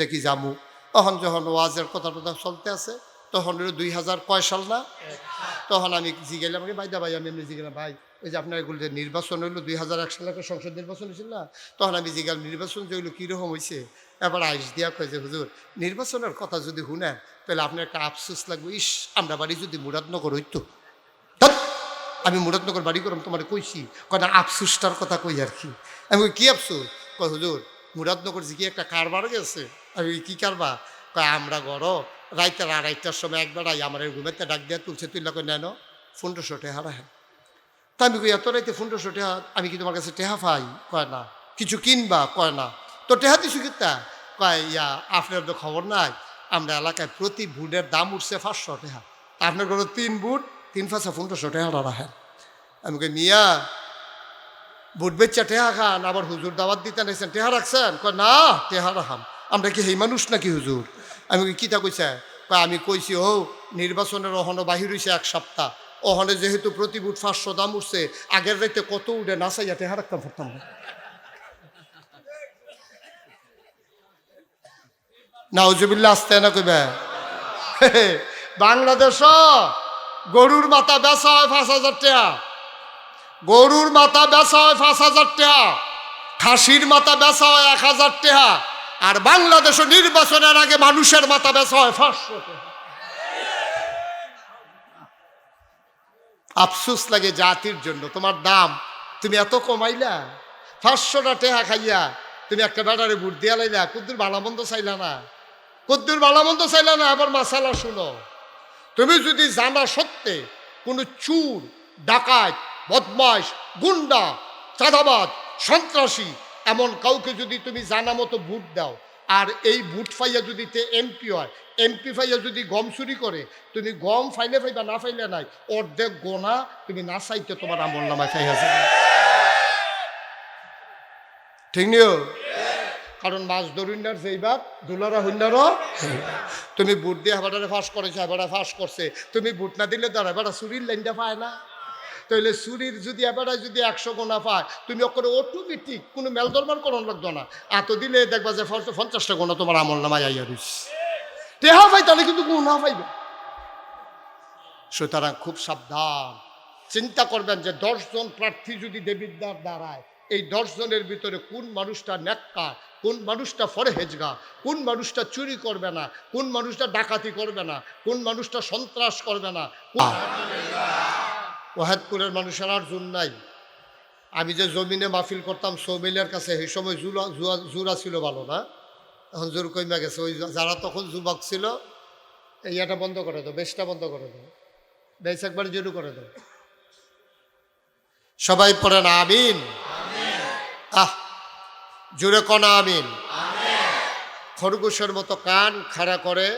দেখি জামু তখন যখন ওয়াজের কথা টথা চলতে আছে তখন 2000 কয় সাল না তখন আমি জিগেলাম ভাইদা ভাই আমি এমনি জিগেলাম ভাই ওই যে আপনার এগুলো যে নির্বাচন হইলো 2001 সালে একটা সংসদ নির্বাচন হয়েছিল না তখন আমি জিগাল নির্বাচন যে হইলো কীরকম হয়েছে এবার আইস দিয়া কয় যে হুজুর নির্বাচনের কথা যদি শুনেন তাহলে আপনার একটা আফসোস লাগবে ইস আমরা বাড়ি যদি মুরাদনগর হইতো আমি মুরাদনগর বাড়ি করলাম তোমার কইছি কয় না আফসোসটার কথা কই আর কি আমি কি আফসোস কয় হুজুর মুরাদনগর যে কি একটা কারবার গেছে আমি কি কারবার কয় আমরা গড় রাইতের 2:30টার সময় একবারাই আমার ঘুমেতে ডাক দিয়া তুলছে তুললা কই নেন 1500 টাকা হারা হ্যাঁ তা আমি কই এত রাইতে 1500 টাকা আমি কি তোমার কাছে টেহা পাই কয় না কিছু কিনবা কয় না তো টেহা দিছু কিতা কয় ইয়া আপনার তো খবর নাই আমরা এলাকায় প্রতি বুটের দাম উঠছে 500 টাকা আপনার কোনো 3 বুট 3 1500 টাকা হারা হ্যাঁ আমি কই মিয়া বুট বেচা টেহা খান আবার হুজুর দাওয়াত দিতে নাইছেন টেহা রাখছেন কয় না টেহা রাখাম আমরা কি সেই মানুষ নাকি হুজুর আমি কিতা কইছে আমি কইছি ও নির্বাচনের অহনো বাহির হইছে 1 সপ্তাহ ওহনে যেহেতু প্রতি বুট 500 দাম উঠছে আগের রাইতে কত উঠে নাচাইয়া টেহা রাখতাম পারতাম নাউজুবিল্লাহ আসতে না কইবে বাংলাদেশ গরুর মাথা বেচা হয় 5000 টাকা গরুর মাথা বেচা হয় 5000 টাকা খাসির মাথা বেচা হয় 1000 টাকা আর বাংলাদেশে নির্বাচনের আগে মানুষের মাথা বেচা হয় 500 টাকা আফসোস লাগে জাতির জন্য তোমার দাম তুমি এত কমাইলা 500 টাকা খাইয়া তুমি একটা ব্যাটারে ভোট দিয়া লাইলা কুদ্দুর ভালামন্দ চাইলা না কুদ্দুর ভালামন্দ চাইলা না আবার মাসালা শুনো তুমি যদি জানা সত্ত্বে কোনো চুর ডাকাত বদমাশ গুন্ডা চাঁদাবাজ সন্ত্রাসী এমন কাউকে যদি তুমি জানা মতো ভোট দাও আর এই ভোট ফাইয়া যদি এমপি হয় এমপি ফাইয়া যদি গম চুরি করে তুমি গম ফাইলে ফাইবা না ফাইলে নাই অর্ধেক গোনা তুমি না চাইতে তোমার আমল নামায় ফাইয়া যাবে ঠিক নিও কারণ মাছ ধরুন্ডার যেইবার দুলারা হুন্ডারও তুমি ভোট দিয়ে হেবাটারে ফাঁস করেছো হেবাটা ফাঁস করছে তুমি ভোট না দিলে ধর হেবাটা চুরির লাইনটা পায় না তাহলে চুরির যদি এবারে যদি 100 গোনা পায় তুমি ওখানে অটোমেটিক কোনো মেল দরবার করানো লাগতো না এত দিলে দেখবা যে 50টা গোনা তোমার আমল নামায় আইয়া রইছে টেহা পাই তাহলে কিন্তু গোনা পাইবে সুতরাং খুব সাবধান চিন্তা করবেন যে 10 জন প্রার্থী যদি দেবীর দ্বার দাঁড়ায় এই 10 জনের ভিতরে কোন মানুষটা নেককার কোন মানুষটা ফরহেজগার কোন মানুষটা চুরি করবে না কোন মানুষটা ডাকাতি করবে না কোন মানুষটা সন্ত্রাস করবে না ওয়াহেদপুরের মানুষের আর জোর নাই আমি যে জমিনে মাহফিল করতাম সৌমিলের কাছে সেই সময় জুরা ছিল ভালো না এখন জোর কইমা গেছে ওই যারা তখন যুবক ছিল ইয়াটা বন্ধ করে দাও বেশটা বন্ধ করে দাও বেশ একবার জোর করে দাও সবাই পড়েন আমিন জোরে কনা আমিন খরগোশের মতো কান খাড়া করে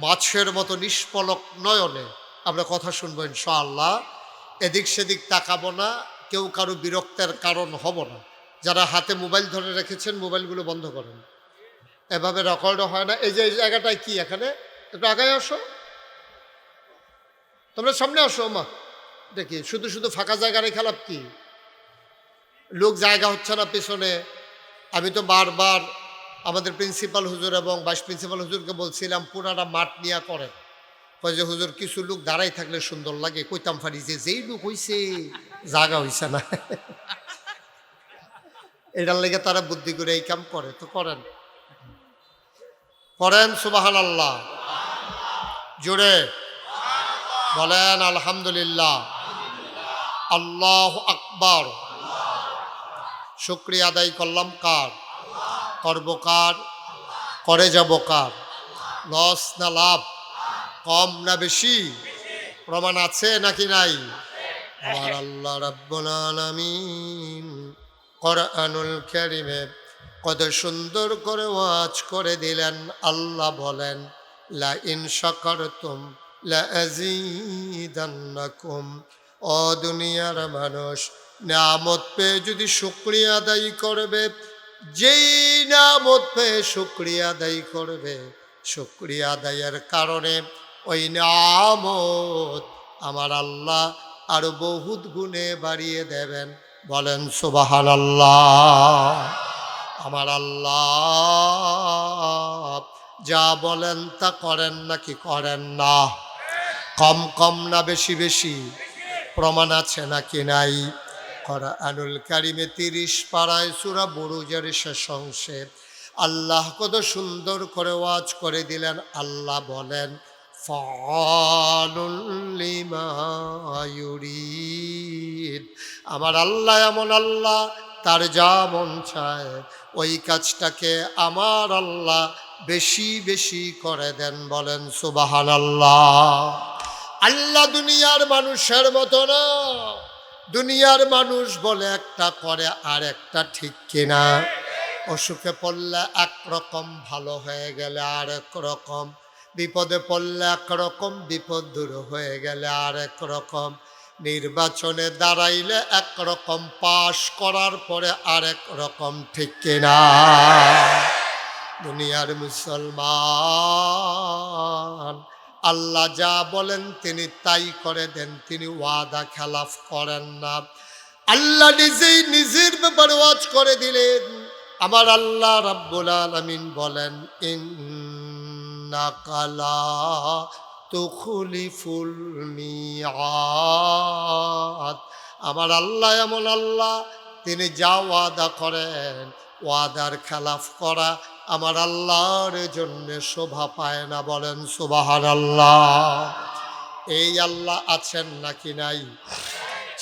মাছের মতো নিষ্পলক নয়নে আমরা কথা শুনবো ইনশাআল্লাহ এদিক সেদিক তাকাবো না কেউ কারো বিরক্তের কারণ হব না যারা হাতে মোবাইল ধরে রেখেছেন মোবাইলগুলো বন্ধ করেন এভাবে রেকর্ড হয় না এই যে এই জায়গাটায় কি এখানে একটু আগায় আসো তোমরা সামনে আসো মা দেখি শুধু শুধু ফাঁকা জায়গা রেখে লাভ কি লোক জায়গা হচ্ছে না পেছনে আমি তো বারবার আমাদের প্রিন্সিপাল হুজুর এবং ভাইস প্রিন্সিপাল হুজুরকে বলছিলাম পুরাটা মাঠ নিয়ে করেন কয় যে হুজুর কিছু লোক দাঁড়াই থাকলে সুন্দর লাগে কইতাম ফারি যে যেই লোক হইছে জায়গা হইছে না এটার লেগে তারা বুদ্ধি করে এই কাম করে তো করেন করেন সুবহানাল্লাহ জোরে বলেন আলহামদুলিল্লাহ আল্লাহু আকবার শুকরিয়া আদায় করলাম কার করব কার করে যাব কার লস না লাভ কম না বেশি প্রমাণ আছে নাকি নাই আমার আল্লাহ রাব্বুল আলামিন কোরআনুল কারীমে কত সুন্দর করে ওয়াজ করে দিলেন আল্লাহ বলেন লা ইন শাকারতুম লা আযীদান্নাকুম ও দুনিয়ার মানুষ নিয়ামত পেয়ে যদি শুকরিয়া আদায় করবে যেই নিয়ামত পেয়ে শুকরিয়া আদায় করবে শুকরিয়া আদায়ের কারণে ওই নিয়ামত আমার আল্লাহ আরো বহুত গুণে বাড়িয়ে দেবেন বলেন সুবহানাল্লাহ আমার আল্লাহ যা বলেন তা করেন নাকি করেন না? কম কম না বেশি বেশি? প্রমাণ আছে নাকি নাই? কোরআনুল কারিমে ৩০ পারায় সূরা বুরুজের শেষ অংশে আল্লাহ কত সুন্দর করে ওয়াজ করে দিলেন। আল্লাহ বলেন ফাআলুল লিমা ইউরিদ। আমার আল্লাহ এমন আল্লাহ, তার যা মন চায় ওই কাজটাকে আমার আল্লাহ বেশি বেশি করে দেন। বলেন সুবহানাল্লাহ। আল্লাহ দুনিয়ার মানুষের মতো না। দুনিয়ার মানুষ বলে একটা করে আর একটা, ঠিক কিনা? অসুখে পড়লে একরকম, ভালো হয়ে গেলে আর এক রকম, বিপদে পড়লে একরকম, বিপদ দূর হয়ে গেলে আর এক রকম, নির্বাচনে দাঁড়াইলে একরকম, পাশ করার পরে আরেক রকম, ঠিক কিনা? দুনিয়ার মুসলমান, আল্লাহ যা বলেন তিনি তাই করে দেন, তিনি ওয়াদা খেলাফ করেন না। আল্লাহ নিজেই নিজের ব্যাপারে ওয়াজ করে দিলেন। আমার আল্লাহ রাব্বুল আলামিন বলেন ইন্নাকা লা তুখলিফুল মিআদ। আমার আল্লাহ এমন আল্লাহ, তিনি যা ওয়াদা করেন ওয়াদার খেলাফ করা আমার আল্লাহর জন্য শোভা পায় না। বলেন সুবহানাল্লাহ। এই আল্লাহ আছেন নাকি নাই?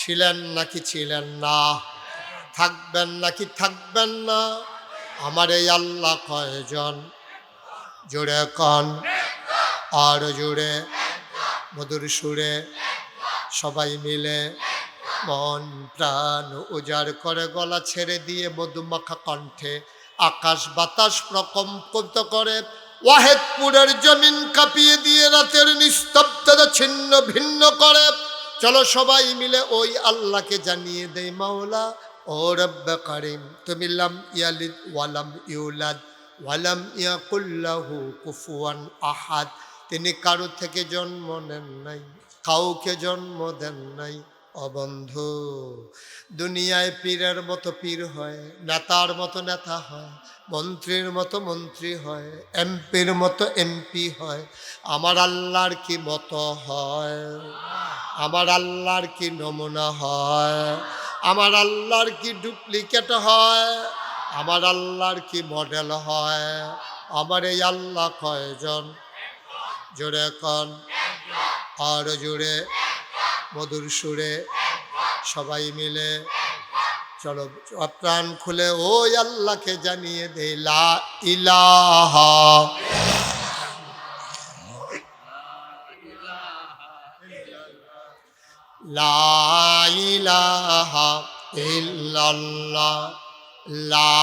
ছিলেন নাকি ছিলেন না? থাকবেন নাকি থাকবেন না? আমার এই আল্লাহ কয়জন? জোরে কন, আর জোরে, মধুর সুরে সবাই মিলে মন প্রাণ উজাড় করে গলা ছেড়ে দিয়ে মধুমাখা কণ্ঠে আকাশ বাতাস প্রকম্পিত করে ওয়াহেদপুরের জমিন কাঁপিয়ে দিয়ে রাতের নিস্তব্ধতা ছিন্ন ভিন্ন করে চলো সবাই মিলে ওই আল্লাহকে জানিয়ে দেই মাওলা ও রব্বে কারিম, তুমি লাম ইয়ালিদ ওয়ালাম ইউলাদ ওয়ালাম ইয়াকুল লাহু কুফুয়ান আহাদ। তিনি কারো থেকে জন্ম নেন নাই, কাউকে জন্ম দেন নাই। অবন্ধু, দুনিয়ায় পীরের মতো পীর হয়, নেতার মতো নেতা হয়, মন্ত্রীর মতো মন্ত্রী হয়, এমপির মতো এমপি হয়। আমার আল্লাহর কি মতো হয়? আমার আল্লাহর কি নমুনা হয়? আমার আল্লাহর কি ডুপ্লিকেট হয়? আমার আল্লাহর কি মডেল হয়? আমার এই আল্লাহ কয়জন? জোরে কন, আর জোরে, মধুর সুরে সবাই মিলে চলো প্রাণ খুলে ওই আল্লাহকে জানিয়ে দে লা ইলাহা লা ইলাহা ইল্লাল্লাহ লা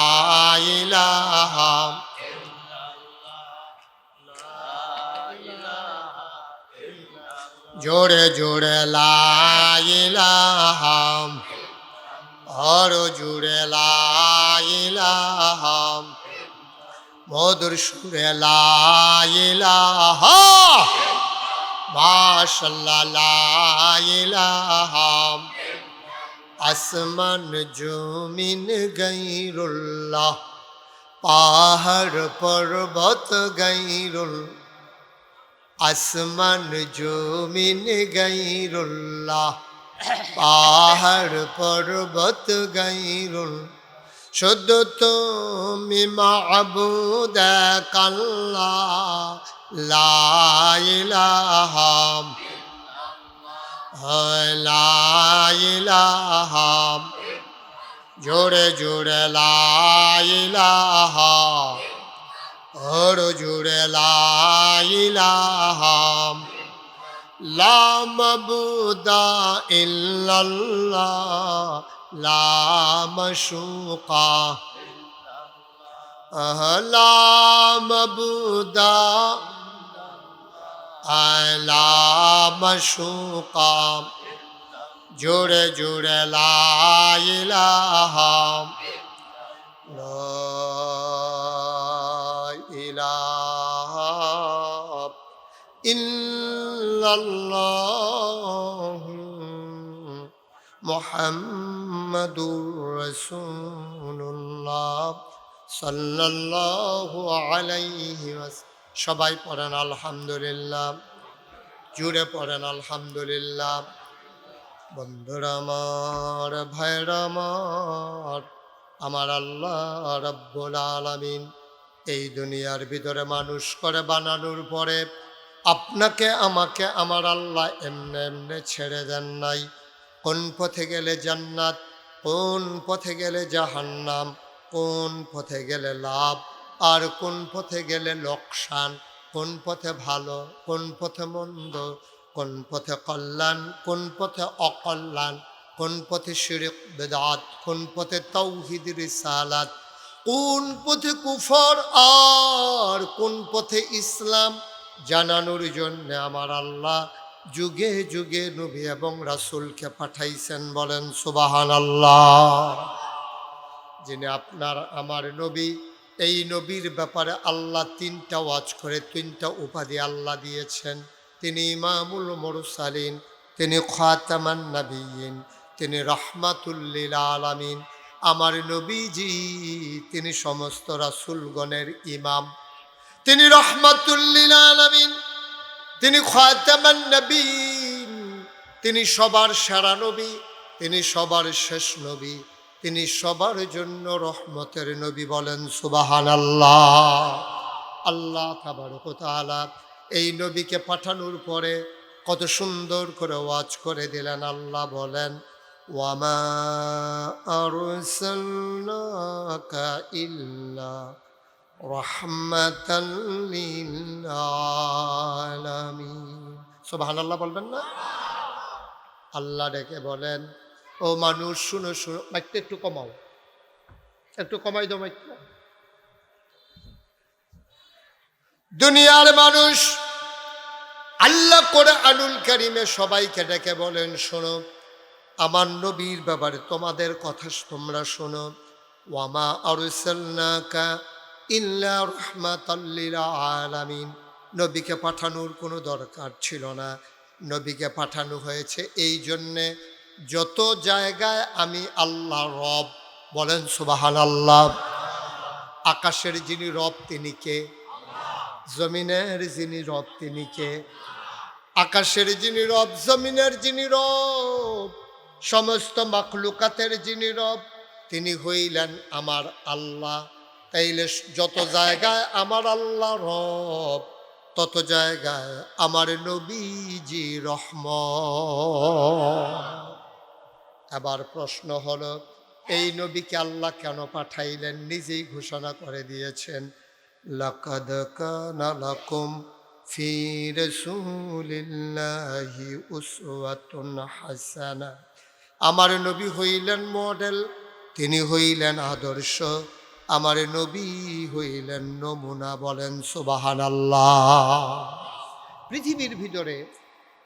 ইলাহা। জোরে জোরে লা ইলাহা, আর জোরে লা ইলাহা, মধুর সুরে লা ইলাহা, মাশাআল্লাহ লা ইলাহা। আসমান জমিন গায়রুল্লাহ, পাহাড় পর্বত গায়রুল্লাহ, আসমান জমিন গায়রুল্লাহ, পাহাড় পর্বত গায়রুল্লাহ, শুধু তুমি মাবুদ এক আল্লাহ লা ইলাহা লা ইলাহা। জোরে জোরে লা ইলাহা, আর জোরে লা ইলাহা। লা মাবুদা ইল্লাল্লাহ লা মাশুকা, লা মাবুদা লা মাশুকা। জোরে জোরে লা ইলাহা লা ইলাহা ইল্লাল্লাহ মুহাম্মাদুর রাসূলুল্লাহ সাল্লাল্লাহু আলাইহি ওয়াসাল্লাম। সবাই পড়েন আলহামদুলিল্লাহ, জুড়ে পড়েন আলহামদুলিল্লাহ। বন্ধুরা আমার, ভাইরা আমার, আমার আল্লাহ রাব্বুল আলামিন এই দুনিয়ার ভিতরে মানুষ করে বানানোর পরে আপনাকে আমাকে আমার আল্লাহ এমনে এমনে ছেড়ে দেন নাই। কোন পথে গেলে জান্নাত, কোন পথে গেলে জাহান্নাম, কোন পথে গেলে লাভ আর কোন পথে গেলে লোকসান, কোন পথে ভালো, কোন পথে মন্দ, কোন পথে কল্যাণ, কোন পথে অকল্যাণ, কোন পথে শিরক বেদাত, কোন পথে তাওহীদ রিসালাত, কোন পথে কুফর আর কোন পথে ইসলাম জানানোর জন্য আমার আল্লাহ যুগে যুগে নবী এবং রাসূলকে পাঠাইছেন। বলেন সুবহানাল্লাহ। যিনি আপনার আমার নবী, এই নবীর ব্যাপারে আল্লাহ তিনটা ওয়াজ করে তিনটা উপাধি আল্লাহ দিয়েছেন। তিনি ইমামুল মুরসালিন, তিনি খাতামান নবিয়্যিন, তিনি রাহমাতুল লিল আলামিন। আমার নবীজি তিনি সমস্ত রাসূলগণের ইমাম, তিনি রাহমাতুল লিল আলামিন, তিনি খাতামান নবিয়্যিন, তিনি সবার সেরা নবী, তিনি সবার শেষ নবী, তিনি সবার জন্য রহমতের নবী। বলেন সুবহানাল্লাহ। আল্লাহ তাবারক ওয়া তাআলা এই নবীকে পাঠানোর পরে কত সুন্দর করে ওয়াজ করে দিলেন। আল্লাহ বলেন, ওয়ামা আরসালনাকা ইল্লা রাহমাতাল লিল আলামিন। সুবহানাল্লাহ বলবেন না? আল্লাহ ডেকে বলেন, ও মানুষ শুনো শুনো, মাইকটা একটু কমাও, একটু কমাই দাও মাইকটা। দুনিয়ার মানুষ আল্লাহ কোরআনুল কারীমে সবাইকে ডেকে বলেন, শোনো আমার নবীর ব্যাপারে তোমাদের কথা তোমরা শোনো। ওয়ামা আরসালনাকা ইল্লা রাহমাতাল লিল আলামিন। নবীকে পাঠানোর কোনো দরকার ছিল না, নবীকে পাঠানো হয়েছে এই জন্যে যত জায়গায় আমি আল্লাহ রব। বলেন সুবহানাল্লাহ। আকাশের যিনি রব তিনি কে? জমিনের যিনি রব তিনি কে? আকাশের যিনি রব, জমিনের যিনি রব, সমস্ত মাখলুকাতের যিনি রব তিনি হইলেন আমার আল্লাহ। তাইলে যত জায়গায় আমার আল্লাহ রব, তত জায়গায় আমার নবীজি রহমত। আবার প্রশ্ন হলো, এই নবীকে আল্লাহ কেন পাঠাইলেন? নিজেই ঘোষণা করে দিয়েছেন, লাকাদ কানা লাকুম ফি রাসূলিল্লাহি উসওয়াতুন হাসানাহ। আমার নবী হইলেন মডেল, তিনি হইলেন আদর্শ, আমার নবী হইলেন নমুনা। বলেন সুবহানাল্লাহ। পৃথিবীর ভিতরে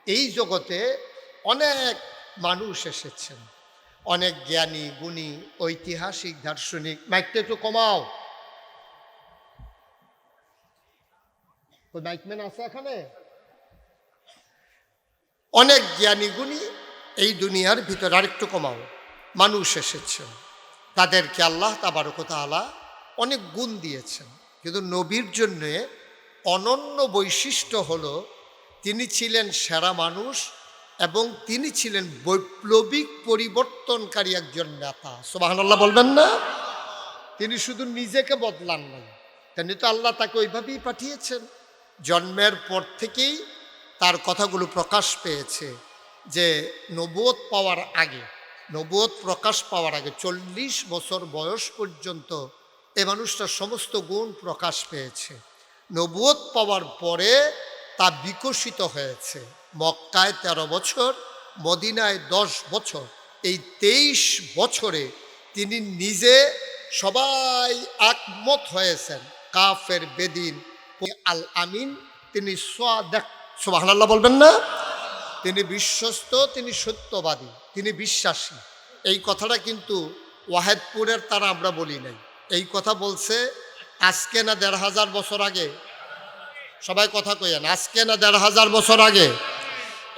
এই জগতে অনেক মানুষ এসেছেন, অনেক জ্ঞানী গুণী ঐতিহাসিক দার্শনিক। মাইকটা একটু কমাও, মাইকম্যান আছে এখানে? অনেক জ্ঞানী গুণী এই দুনিয়ার ভিতরে, আরেকটু কমাও, মানুষ এসেছেন। তাদেরকে আল্লাহ তাবারক ওয়া তাআলা অনেক গুণ দিয়েছেন, কিন্তু নবীর জন্যে অনন্য বৈশিষ্ট্য হলো তিনি ছিলেন সেরা মানুষ এবং তিনি ছিলেন বৈপ্লবিক পরিবর্তনকারী একজন নেতা। সুবহানাল্লাহ বলবেন না? তিনি শুধু নিজেকে বদলান নাই, তিনি তো আল্লাহ তাকে ওইভাবেই পাঠিয়েছেন। জন্মের পর থেকেই তার কথাগুলো প্রকাশ পেয়েছে যে নবুয়ত পাওয়ার আগে, নবুয়ত প্রকাশ পাওয়ার আগে 40 বছর বয়স পর্যন্ত এ মানুষটার সমস্ত গুণ প্রকাশ পেয়েছে। নবুয়ত পাওয়ার পরে তা বিকশিত হয়েছে। মক্কায় 13 বছর, মদিনায় 10 বছর। এই 23 বছরে তিনি নিজে সবাই একমত হয়েছেন। কাফের, বেদিন, আল আমিন, তিনি সাদেক। সুবহানাল্লাহ বলবেন না? তিনি বিশ্বস্ত, তিনি সত্যবাদী, তিনি বিশ্বাসী। এই কথাটা কিন্তু ওয়াহেদপুরের তারা আমরা বলি নাই, এই কথা বলছে আজকে না 1500 বছর আগে। সবাই কথা কইয়েন, আজকে না 1500 বছর আগে।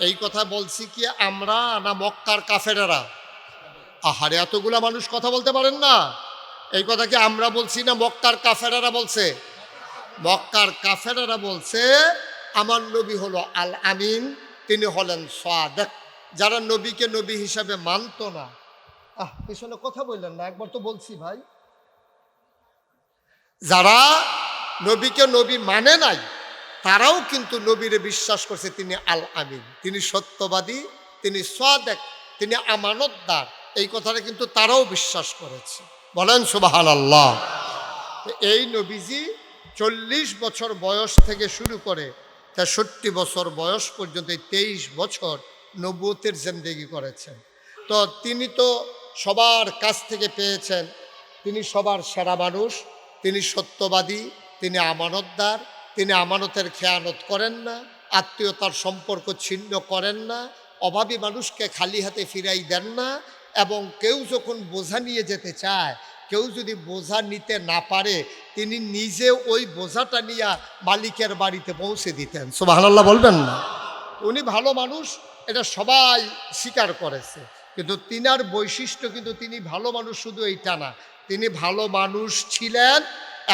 এই কথা বলছি কি আমরা না মক্কার কাফেরেরা? আহারে, এতগুলা মানুষ কথা বলতে পারেন না। এই কথা কি আমরা বলছি না মক্কার কাফেরেরা বলছে? মক্কার কাফেরেরা বলছে আমার নবী হলো আল আমিন, তিনি হলেন সাদেক। যারা নবীকে নবী হিসাবে মানত না, পিছনে কথা বললেন না, একবার তো বলছি ভাই, যারা নবীকে নবী মানে নাই তারাও কিন্তু নবীরে বিশ্বাস করছে তিনি আল আমিন, তিনি সত্যবাদী, তিনি সাদেক, তিনি আমানতদার। এই কথাটা কিন্তু তারাও বিশ্বাস করেছে। বলেন সুবহানাল্লাহ। এই নবীজি 40 বছর বয়স থেকে শুরু করে 63 বছর বয়স পর্যন্ত 23 বছর নবুয়তের জিন্দেগি করেছেন। তো তিনি তো সবার কাছ থেকে পেয়েছেন, তিনি সবার সেরা মানুষ, তিনি সত্যবাদী, তিনি আমানতদার, তিনি আমানতের খেয়ানত করেন না, আত্মীয়তার সম্পর্ক ছিন্ন করেন না, অভাবী মানুষকে খালি হাতে ফিরাই দেন না, এবং কেউ যখন বোঝা নিয়ে যেতে চায়, কেউ যদি বোঝা নিতে না পারে, তিনি নিজে ওই বোঝাটা নিয়ে মালিকের বাড়িতে পৌঁছে দিতেন। সুবহানাল্লাহ বলবেন না? উনি ভালো মানুষ, এটা সবাই স্বীকার করেছে। কিন্তু তিনার বৈশিষ্ট্য কিন্তু তিনি ভালো মানুষ শুধু এইটা না, তিনি ভালো মানুষ ছিলেন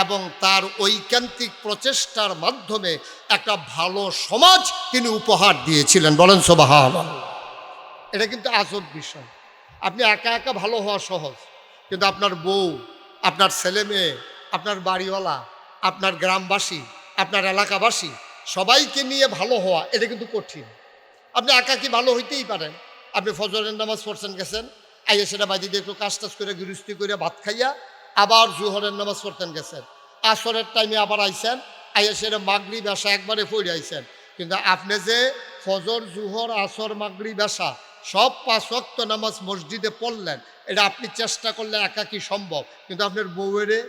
এবং তার ঐকান্তিক প্রচেষ্টার মাধ্যমে একটা ভালো সমাজ তিনি উপহার দিয়েছিলেন। বলেন সুবহানাল্লাহ। এটা কিন্তু আজব বিষয়। আপনি একা একা ভালো হওয়া সহজ, কিন্তু আপনার বউ, আপনার ছেলে মেয়ে, আপনার বাড়িওয়ালা, আপনার গ্রামবাসী, আপনার এলাকাবাসী সবাইকে নিয়ে ভালো হওয়া এটা কিন্তু কঠিন। আপনি একাকি ভালো হইতেই পারেন। আপনি ফজরের নামাজ পড়ছেন, গেছেন, আইয়া সেটা বাজি দিয়ে একটু কাজ টাজ করে গৃহস্থী করে ভাত খাইয়া আবার জোহরের নামাজ পড়তেন, গেছেন, আসরের টাইমে আবার আইসেন, আইয়া সেটা মাগরিব এশা একবারে পড়ে আইসেন। কিন্তু আপনি যে ফজর, জোহর, আসর, মাগরিব এশা সব 5 ওয়াক্ত নামাজ মসজিদে পড়লেন, এটা আপনি চেষ্টা করলে একাকি সম্ভব। কিন্তু আপনার বউয়েরে,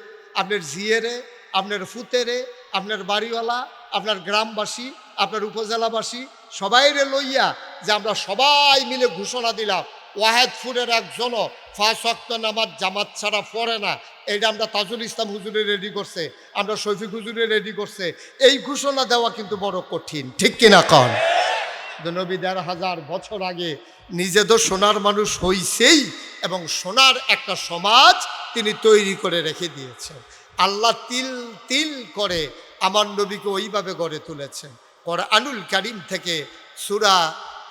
আপনার ঝিয়েরে, আপনার ফুতেরে, আপনার বাড়িওয়ালা, আপনার গ্রামবাসী, আপনার উপজেলাবাসী সবাইরে লইয়া যে আমরা সবাই মিলে ঘোষণা দিলাম ওয়াহেদপুরের একজনও 5 ওয়াক্ত নামাজ জামাত ছাড়া পড়ে না, এইটা আমরা তাজুল ইসলাম হুজুরে রেডি করছে, আমরা শফিক হুজুরে রেডি করছে। এই ঘোষণা দেওয়া কিন্তু বড় কঠিন, ঠিক কিনা কন? নবী 1500 বছর আগে নিজে তো সোনার মানুষ হইছেই, এবং সোনার একটা সমাজ তিনি তৈরি করে রেখে দিয়েছেন। আল্লাহ তিল তিল করে আমার নবীকে ওইভাবে গড়ে তুলেছেন। কোরআনুল কারীম থেকে সূরা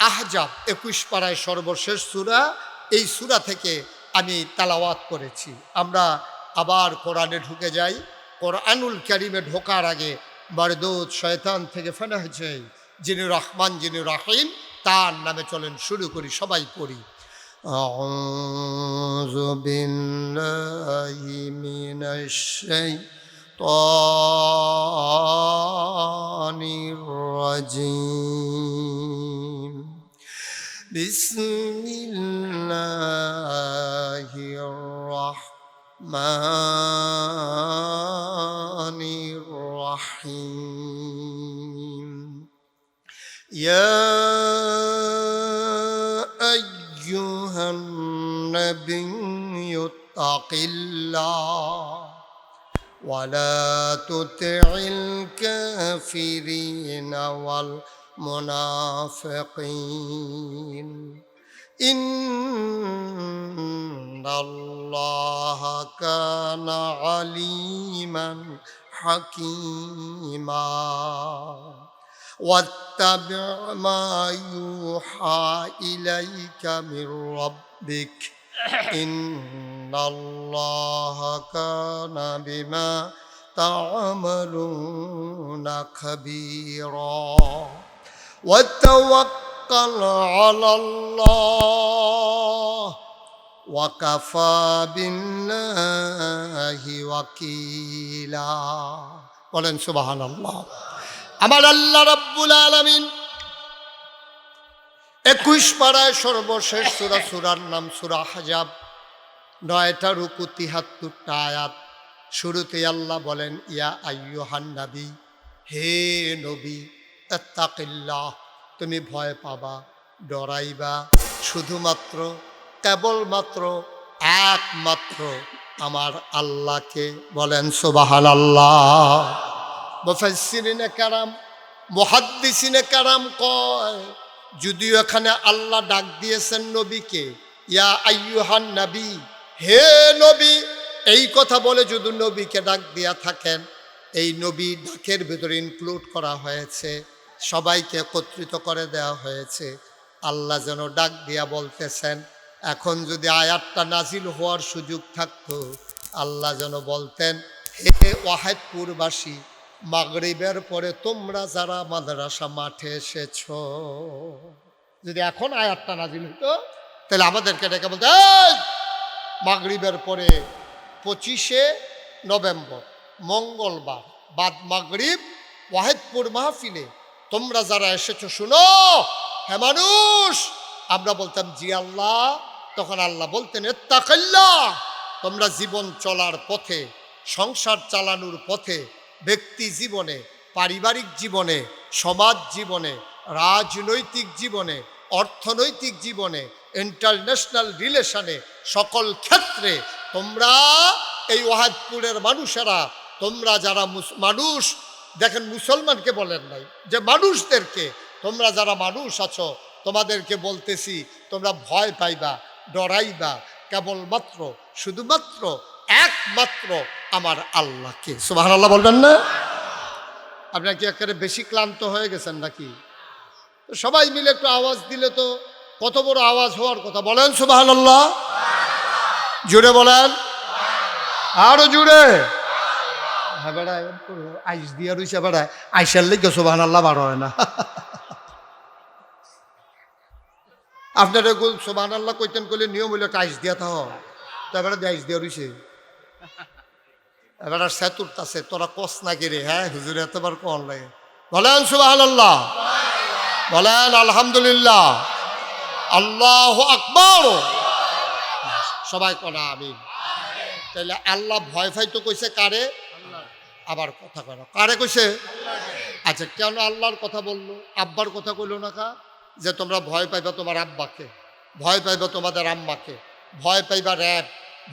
আহজাব 21 পারায় সর্বশেষ সূরা, এই সূরা থেকে আমি তেলাওয়াত করেছি। আমরা আবার কোরআনে ঢুকে যাই। কোরআনুল কারীমে ঢোকার আগে মারদুদ শয়তান থেকে ফানাহ চাই, যিনি রহমান, যিনি রহিম, তার নামে চলেন শুরু করি, সবাই পড়ি। আউযু বিল্লাহি মিনাশ শাইতানির রাজীম। বিসমিল্লাহির রাহমানির রাহিম। يا أيها النبي اتق الله ولا تطع الكافرين والمنافقين إن الله كان عليما حكيما واتبع ما يوحى إليك من ربك إن الله كان بما تعملون خبيرا وتوكل على الله وكفى بالله وكيلا বলেন সুবহানাল্লাহ। আমার আল্লাহ রাব্বুল আলামিন 21 পারায় সর্বশেষ সূরা, সূরার নাম সূরা আহজাব, 9টা রুকু, 73টা আয়াত। শুরুতে আল্লাহ বলেন ইয়া আইয়ুহান নবী, হে নবী, ইত্তাকিল্লাহ, তুমি ভয় পাবা, ডরাইবা শুধুমাত্র, কেবলমাত্র, একমাত্র আমার আল্লাহকে। বলেন সুবহানাল্লাহ। মুফাসসিরিনে কারাম, মুহাদ্দিসিনে কারাম কয়, যদিও এখানে আল্লাহ ডাক দিয়েছেন নবীকে ইয়া আইয়ুহান নবী, হে নবী, এই কথা বলে যদি নবীকে ডাক দিয়া থাকেন, এই নবী ডাকের ভিতরে ইনক্লুড করা হয়েছে, সবাইকে একত্রিত করে দেওয়া হয়েছে। আল্লাহ যেন ডাক দিয়া বলতেছেন, এখন যদি আয়াতটা নাজিল হওয়ার সুযোগ থাকতো, আল্লাহ যেন বলতেন, হে ওয়াহেদপুরবাসী, মাগরিবের পরে তোমরা যারা মাদ্রাসা মাঠে এসেছ, যদি এখন আয়াতটা নাজিল হতো তাহলে আমাদেরকে ডেকে বলতে, এই মাগরিবের পরে 25শে নভেম্বর মঙ্গলবার বাদ মাগরিব ওয়াহেদপুর মাহফিলে তোমরা যারা এসেছো শুনো, হে মানুষ। আমরা বলতাম জি আল্লাহ। তখন আল্লাহ বলতেন, ইত্তাকিল্লাহ, তোমরা জীবন চলার পথে, সংসার চালানোর পথে, ব্যক্তি জীবনে, পারিবারিক জীবনে, সমাজ জীবনে, রাজনৈতিক জীবনে, অর্থনৈতিক জীবনে, ইন্টারন্যাশনাল রিলেশনে, সকল ক্ষেত্রে তোমরা এই ওয়াহেদপুরের মানুষেরা, তোমরা যারা মানুষ, দেখেন মুসলমানকে বলেন নাই, যে মানুষদেরকে, তোমরা যারা মানুষ আছো, তোমাদেরকে বলতেছি, তোমরা ভয় পাইবা, ডরাইবা কেবলমাত্র, শুধুমাত্র, একমাত্র আমার আল্লাহকে। সুবহানাল্লাহ বলবেন না? আপনারা কি একেবারে বেশি ক্লান্ত হয়ে গেছেন নাকি? সবাই মিলে একটু আওয়াজ দিলে তো কত বড় আওয়াজ হওয়ার কথা। বলেন সুবহানাল্লাহ, জুড়ে বলেন, আরো জুড়ে। হ্যাঁ বেড়া, আইস দিয়া রইছে বেড়া, আইসার লেগে সুবহানাল্লাহ বার হয় না। আপনারা সুবহানাল্লাহ কইতেন কইলে নিয়ম হইলে আইস দিয়া থাহ, তো এবারে আইস দিয়া রইছে, এবার সেতুরতাছে, তোরা কস না গিরে। হ্যাঁ হুজুর এতবার কন লাগে। বলেন সুবহানাল্লাহ, বলেন আলহামদুলিল্লাহ, আল্লাহু আকবার। সবাই কনা আমিন। তাইলে আল্লাহ ভয় ফাইতো কইছে কারে? আবার কথা করা কারে কইছে? আচ্ছা, কেন আল্লাহর কথা বললো, আব্বার কথা কইলো না কা? যে তোমরা ভয় পাইবা তোমার আব্বাকে, ভয় পাইবা তোমাদের আম্মাকে, ভয় পাইবা র্যাব,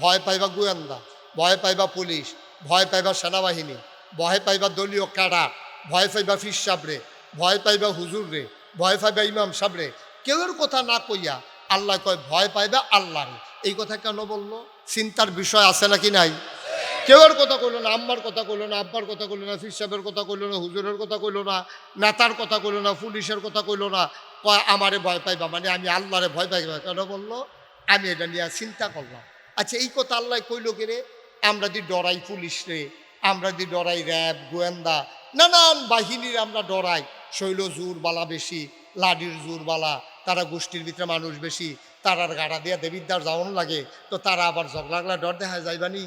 ভয় পাইবা গোয়েন্দা, ভয় পাইবা পুলিশ, ভয় পাইবা সেনাবাহিনী, ভয় পাইবা দলীয় ক্যাডার, ভয় পাইবা ফির সাবরে, ভয় পাইবা হুজুর রে, ভয় পাইবা ইমাম সাবরে। কেউর কথা না কইয়া আল্লাহ কয় ভয় পাইবা আল্লাহরে। এই কথা কেন বললো? চিন্তার বিষয় আছে নাকি নাই? কেউর কথা কইলো না, আম্মার কথা কইলো না, আব্বার কথা কইলো না, ফির সাহেবের কথা কইলো না, হুজুরের কথা কইলো না, নেতার কথা কইলো না, পুলিশের কথা কইলো না। কয় আমারে ভয় পাইবা, মানে আমি আল্লাহরে ভয় পাইবা। কেন বললো? আমি এটা নিয়ে চিন্তা করলাম। আচ্ছা, এই কথা আল্লাহ কইলো কে রে? আমরা দি ডরাই পুলিশ রে, আমরা দি ডরাই র্যাব, গোয়েন্দা, নানান বাহিনীর আমরা ডরাই। শৈল জোর বালা বেশি, লাডির জোর বালা, তারা গোষ্ঠীর ভিতরে মানুষ বেশি, তারার গাড়া দিয়া দেবিদ্বার যাওয়ান লাগে, তো তারা আবার ঝগড়া ডর দেখা যাইবানি।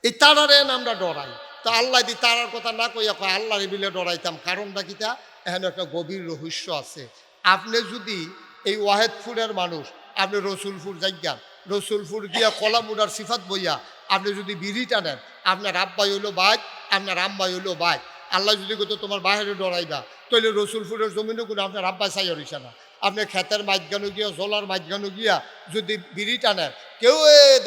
এই তারারে আমরা ডরাই। তো আল্লাহ দি তারার কথা না কইয়া কয় আল্লাহরে বিলে ডরাইতাম। কারণটা কিতা? এখানে একটা গভীর রহস্য আছে। আপনি যদি এই ওয়াহেদপুরের মানুষ, আপনি রসুলপুর যাইয়া, রসুলপুর গিয়া কলামুডার সিফাত বইয়া আপনি যদি বিড়ি টানেন, আপনার আব্বাই হইলো বাইক, আপনার আম্মাই হইলো বাইক। আল্লাহ যদি কত তোমার বাইরে ডরাইবা, তাহলে রসুলপুরের জমিনও কোনো আপনার আব্বাই চাই হইছে না। আপনি ক্ষেতের মাঝখানো গিয়া, জলার মাঝখানো গিয়া যদি বিড়ি টানেন, কেউ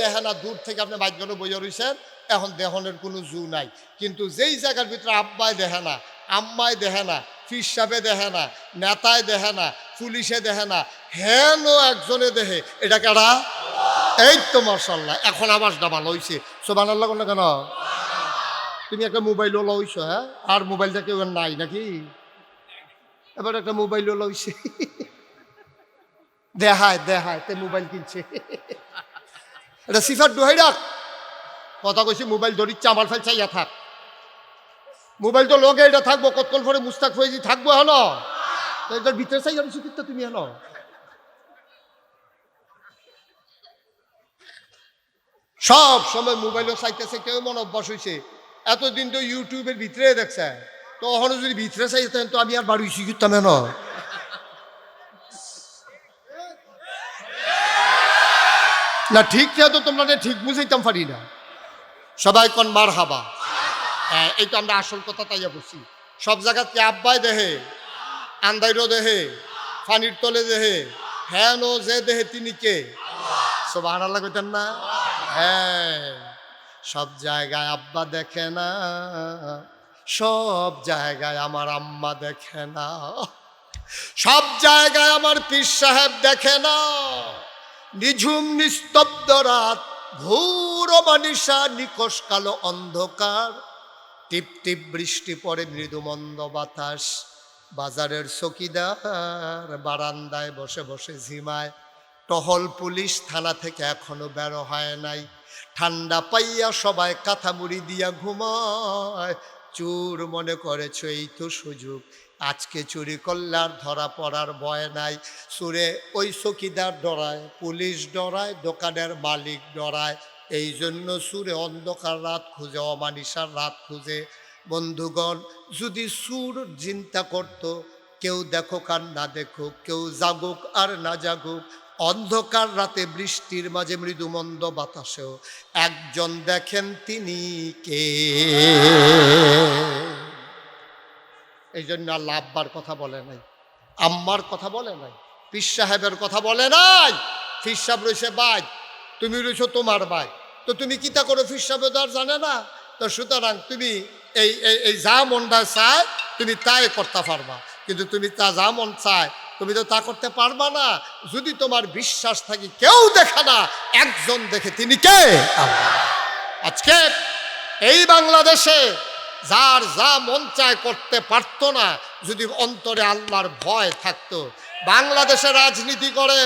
দেখে না, দূর থেকে আপনি মাঝখানো বইয়া রইছেন, এখন দেহনের কোনো জু নাই। কিন্তু যেই জায়গার ভিতরে আব্বাই দেখে না, আম্মাই দেখে না, ফির সাহেবে দেখে না, নেতায় দেখে না, পুলিশে দেখে না, হেন একজনে দেখে, এটা কারা? এই তো মাশাআল্লাহ, এখন আওয়াজটা ভালো হইছে। সুবহানাল্লাহ কোন কেন? তুমি একটা মোবাইল ওলা হইছো, হ্যাঁ? আর মোবাইলটা কেউ নাই নাকি? এবার একটা মোবাইল ওলা হইছে, দেখায় দেখায় তে মোবাইল কিনছে। এটা সিফার দোহাই রাখ, কথা কইছি, মোবাইল ধরিচ্ছে আমার ফাইল চাইয়া থাক। মোবাইল তো লগে এটা থাকবো, কতক্ষণ পরে মুস্তাক ফয়েজি থাকবো হেন, এটার ভিতরে চাই আমি সুকিত তুমি হেন। সব সময় মোবাইলও চাইতেছে, কেউ মন অভ্যাস হয়েছে। এতদিন তো ইউটিউবের ভিতরে দেখছে, তো ওখানে যদি ভিতরে চাইতেন তো আমি আর বাড়ি শিখতাম হেন। না ঠিক তো তোমরা ঠিক বুঝাইতাম পারি না। সবাই কন মার হাবা। এই তো আমরা আসল কথা তাইয়া বলছি। সব জায়গাতে আব্বাই দেহে, আন্দাইরও দেহে, ফানির তলে দেহে, হ্যাঁ নো যে দেহে তিনি কে? সুবহানাল্লাহ কইতেন না? হ্যাঁ, সব জায়গায় আব্বা দেখে না, সব জায়গায় আমার আম্মা দেখে না, সব জায়গায় আমার পীর সাহেব দেখে না। নিঝুম নিস্তব্ধ রাত, ঘোর অমানিসা, নিকষ কালো অন্ধকার, টিপ টিপ বৃষ্টি পড়ে, মৃদু মন্দ বাতাস, বাজারের চকিদার বারান্দায় বসে বসে ঝিমায়, টহল পুলিশ থানা থেকে এখনো বেরো হয় নাই, ঠান্ডা পাইয়া সবাই কাঁথা মুড়ি দিয়া ঘুমায়। চোর মনে করেছ এই তো সুযোগ, আজকে চুরি করলে আর ধরা পড়ার ভয় নাই। চোরে ওই চকিদার ডরায়, পুলিশ ডরায়, দোকানের মালিক ডরায়, এই জন্য চোরে অন্ধকার রাত খুঁজে, অমানিসার রাত খুঁজে। বন্ধুগণ, যদি চোর চিন্তা করত কেউ দেখুক আর না দেখুক, কেউ জাগুক আর না জাগুক, অন্ধকার রাতে বৃষ্টির মাঝে মৃদুমন্দ বাতাসেও একজন দেখেন, তিনি কে? এই জন্য আল্লাহ আব্বার কথা বলে নাই, আম্মার কথা বলে নাই, পীর সাহেবের কথা বলে নাই। পীর সাহেব রয়েছে ভাই, তুমি রয়েছো তোমার ভাই, তো তুমি কিতা করো পীর সাহেব তো আর জানে না। তো সুতরাং তুমি এই যা মনটা চায় তুমি তাই করতে পারবা, কিন্তু তুমি তা যা মন চায় তুমি তো তা করতে পারবা না। যদি তোমার বিশ্বাস থাকে কেউ দেখে না, একজন দেখে, তিনি কে? আজকে এই বাংলাদেশে যার যা মন চায় করতে পারতো না, যদি অন্তরে আল্লাহর ভয় থাকতো। বাংলাদেশে রাজনীতি করে,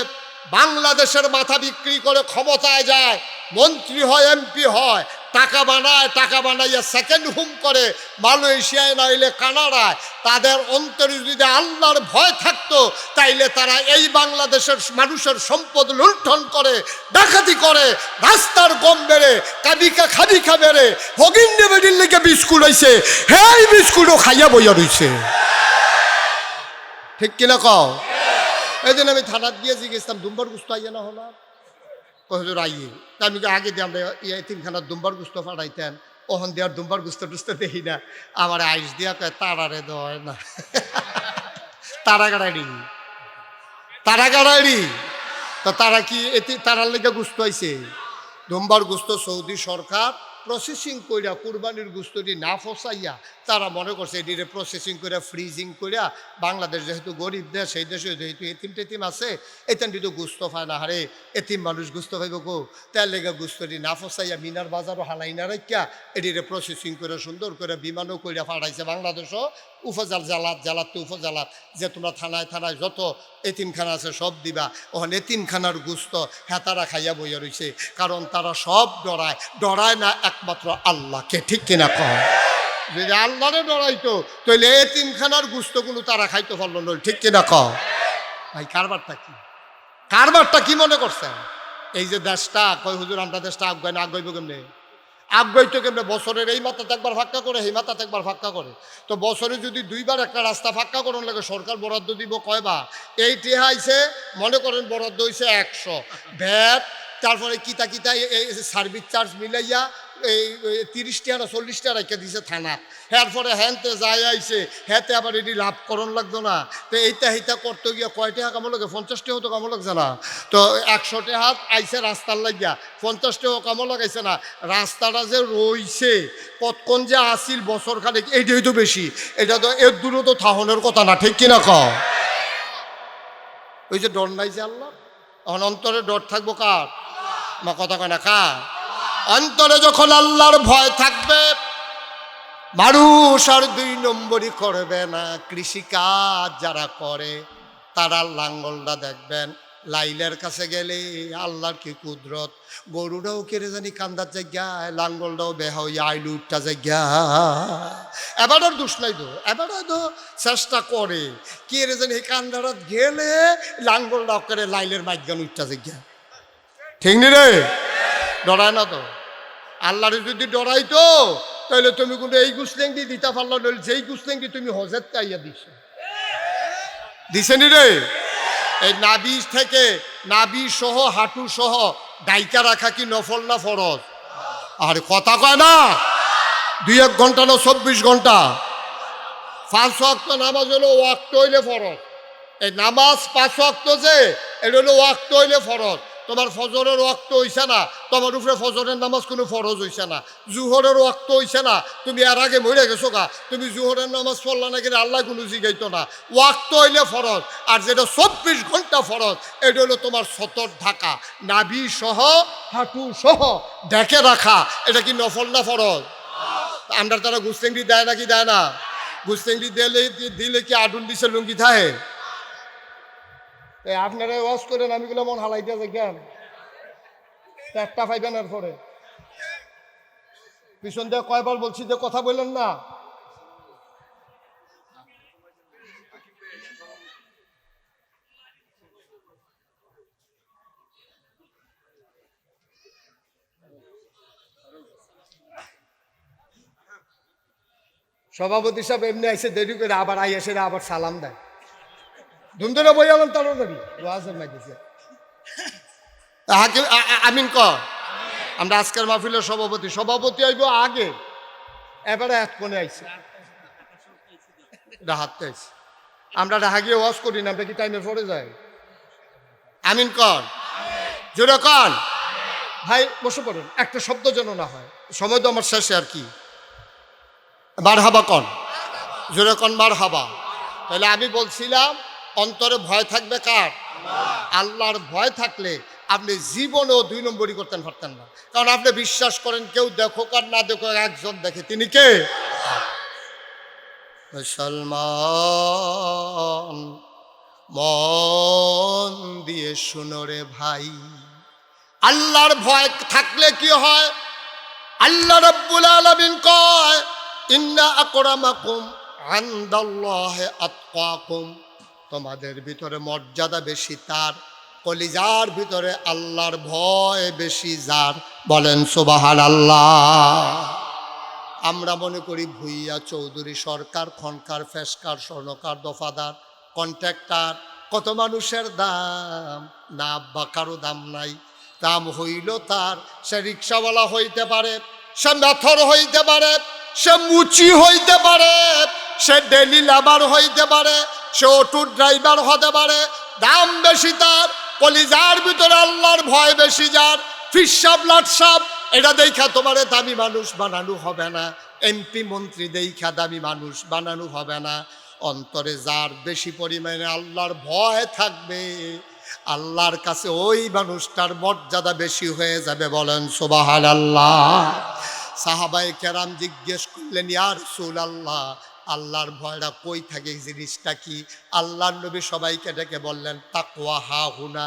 বাংলাদেশের মাথা বিক্রি করে ক্ষমতায় যায়, মন্ত্রী হয়, এমপি হয়, টাকা বানায়, টাকা বানাইয়া সেকেন্ড হোম করে মালয়েশিয়ায় নাইলে কানাডায়। তাদের অন্তরে যদি আল্লাহর ভয় থাকতো, তাইলে তারা এই বাংলাদেশের মানুষের সম্পদ লুণ্ঠন করে, ডাকাতি করে, রাস্তার গম বেড়ে, খাবিকা বেড়ে, হগিন্ডে বেডির লেগে বিস্কুট হয়েছে, হেই বিস্কুটও খাইয়া বইয়া রয়েছে। ঠিক কিনা কও? এই দিন আমি থানাত গিয়ে জিজ্ঞেসতাম, দুম্বার গুস্ত আইয়া না হলো? হুজুর আইয়ে। তা আমি আগে দিয়ে আমরা এতিমখানার দুম্বার গুস্ত ফাটাইতেন, ওখান দিয়ে আর দুম্বার গুস্ত টুস্ত দেখি না। আমার আইস দিয়া কয় তারারে দেয় না, তারা গাড়াইড়ি। তো তারা কি তারার লেগে গুস্ত আইছে? দুম্বার গুস্ত সৌদি সরকার প্রসেসিং কইরা, কুরবানির গুস্তটি না ফসাইয়া তারা মনে করছে এটিরে প্রসেসিং করে ফ্রিজিং করিয়া, বাংলাদেশ যেহেতু গরিব দেশ, সেই দেশে যেহেতু এতিম টেতিম আছে, এতেনটি তো গুস্ত পায় না। হারে এতিম মানুষ গুস্ত পাইব কো? তার লেগে গুস্তটি না ফসাইয়া মিনার বাজারও হালাই না রাখিয়া এটিরে প্রসেসিং করে সুন্দর করে বিমানও কইরা পাঠাইছে বাংলাদেশও। জালাত উপজালাত যে তোমরা থানায় যত এতিমখানা আছে সব দিবা, ওখানে এতিমখানার গুস্ত হেতারা খাইয়া বইয়া রয়েছে। কারণ তারা সব ডরায় না একমাত্র আল্লাহকে। ঠিক কিনা কহ? যদি আল্লাহরে ডরাইতো তাহলে এতিমখানার গুস্তগুলো তারা খাইতে পারলো না। ঠিক কিনা কহ? ভাই কারবারটা কি মনে করছেন? এই যে দেশটা কয় হুজুর আমরা দেশটা আগাই না, আগাইব কেমনে? আগাইতো কেমনে? বছরের এই মাথাতে একবার ফাঁকা করে, এই মাথাতে একবার ফাঁকা করে। তো বছরে যদি দুইবার একটা রাস্তা ফাঁকা করার লাগে সরকার বরাদ্দ দিব কয়বার? এই টেহাইছে মনে করেন বরাদ্দ হয়েছে 100, ভ্যাট তারপরে কিতা এই সার্ভিস চার্জ মিলাইয়া এই 30 টাকা না 40 টাকা রেখে দিছে থানাত। এরপরে হ্যানতে যাই আইছে, হ্যাঁতে আবার এটি লাভ করণ লাগতো না। তো এইটা করতে গিয়া কয় টাকা কামো লাগে? 50 টাকাও তো কামো লাগছে না। তো 100 টাকা আইছে রাস্তার লাগিয়া, 50 টাকাও কামো লাগাইছে না। রাস্তাটা যে রইছে কতক্ষণ যে আসিল বছর খানেক, এইটাই তো বেশি। এটা তো এর দূরও তো থাহনের কথা না। ঠিক কিনা কও? ওই যে ডর নাই যে আল্লাহ, অন্তরে ডর থাকবো কার? মা কথা কয় না কার? অন্তরে যখন আল্লাহর ভয় থাকবে, মানুষ আর 2 নম্বরই করবে না। কৃষিকাজ যারা করে তারা লাঙ্গলটা দেখবেন, লাইলের কাছে গেলে আল্লাহর কি কুদরত। গরুটাও কেড়ে জানি কান্দার জায়গায়, লাঙ্গলটাও বেহা হইয়া আইলু উঠটা জায়গা। এবারও দোষ নাই তো, এবারও তো চেষ্টা করে কেড়ে জানি কান্দাটা গেলে লাঙ্গলটাও করে লাইলের মাইগান উঠটা জায়গা। ঠিক নি রে? ডরায় না তো? আল্লাহরে যদি ডরাইতো তাহলে তুমি কিন্তু এই গুসলেঙ্গি দিতে পারলো, নইলে যেই গুসলেঙ্গি তুমি হজের তাইয়া দিছে নি রে? এই নাবি থেকে নাবি সহ হাঁটু সহ ডাইকা রাখা কি নফল না ফরজ? আর কথা কয় না, 2-1 ঘন্টা না 24 ঘন্টা। 5 ওয়াক্ত নামাজ হলো ওয়াক্ত হইলে ফরজ। এই নামাজ 5 ওয়াক্ত যে এটা হলো ওয়াক্ত হইলে ফরজ। তোমার ফজরের ওয়াক্ত হইছে না, তোমার উপরে ফজরের নামাজ কোনো ফরজ হইছে না। জুহরের ওয়াক্ত হইছে না, তুমি এর আগে মরে গেছো গা, তুমি জুহরের নামাজ পড়লা না, কিন্তু আল্লাহ কোনো জিগাইতো না। ওয়াক্ত হইলে ফরজ। আর যেটা 24 ঘন্টা ফরজ, এটা হলো তোমার সতর ঢাকা, নাভি সহ হাঁটু সহ ঢেকে রাখা। এটা কি নফল না ফরজ? আমরা তারা গুস্তেঙ্গি দেয় নাকি দেয় না? গুস্তেঙ্গি দিলে দিলে কি আডুন দিছে লুঙ্গি থাকে? আপনারা ওয়াশ করেন, আমি গুলো মন হালাই দিয়ে দেখেন একটা পাইবেন। এর পরে পিছন দিয়ে কয়বার বলছি যে কথা বললেন না। সভাপতি সাহেব এমনি আইসে দেরি করে আবার আই এসে আবার সালাম দেয়। ধুমধুরে বই আলাম তাড়াতাড়ি ওয়াজের মাইতেছে। হাকিম আমিন ক। আমরা আজকের মাহফিলের সভাপতি, সভাপতি আইব আগে, এবারে এক কোণে আইছে হাতে আইছে। আমরা রাহা গিয়ে ওয়াজ করি না, আমরা কি টাইমে পড়ে যাই? আমিন কন, জোরে কন। ভাই বসে পড়েন, একটা শব্দ যেন না হয়, সময় তো আমার শেষে। আর কি মারহাবা কন, জোরে কন মারহাবা। তাহলে আমি বলছিলাম অন্তরে ভয় থাকবে কার? আল্লাহর ভয় থাকলে আপনি জীবনেও 2 নম্বরই করতে পারতেন না। কারণ আপনি বিশ্বাস করেন কেউ দেখুক আর না দেখুক, একজন দেখে, তিনি কে? মুসলমান মন দিয়ে শুনো রে ভাই, আল্লাহর ভয় থাকলে কি হয়? আল্লাহ রাব্বুল আলামিন কয়, ইন্না আকরামাকুম ইনদাল্লাহি আতকাকুম। তোমাদের ভিতরে মর্যাদা বেশি তার, কলিজার ভিতরে আল্লাহর ভয় বেশি যার। বলেন সুবহানাল্লাহ। আমরা মনে করি ভুইয়া, চৌধুরী, সরকার, খনকার, ফেসকার, স্বর্ণকার, দফাদার, কন্ট্রাক্টর, কত মানুষের দাম না, বা কারো দাম নাই। দাম হইল তার, সে রিক্সাওয়ালা হইতে পারে, সে মেথর হইতে পারে, সে মুচি হইতে পারে, সে ডেলি লেবার হইতে পারে, সে অটো ড্রাইভার হতে পারে। দাম বেশি তার, কলিজার ভিতরে আল্লাহর ভয় বেশি যার। ফিসাব লাটসাব এটা দেখা তোমারে দামি মানুষ বানানো হবে না, এমপি মন্ত্রী দেখা দামি মানুষ বানানো হবে না। অন্তরে যার বেশি পরিমাণে আল্লাহর ভয় থাকবে, আল্লাহর কাছে ওই মানুষটার মর্যাদা বেশি হয়ে যাবে। বলেন সুবহানাল্লাহ। সাহাবায়ে কেরাম জিজ্ঞেস করলেন, ইয়া রাসূলুল্লাহ, আল্লাহর ভয়টা কই থাকে, এই জিনিসটা কি? আল্লাহর নবী সবাইকে ডেকে বললেন, তাকওয়া হা হুনা,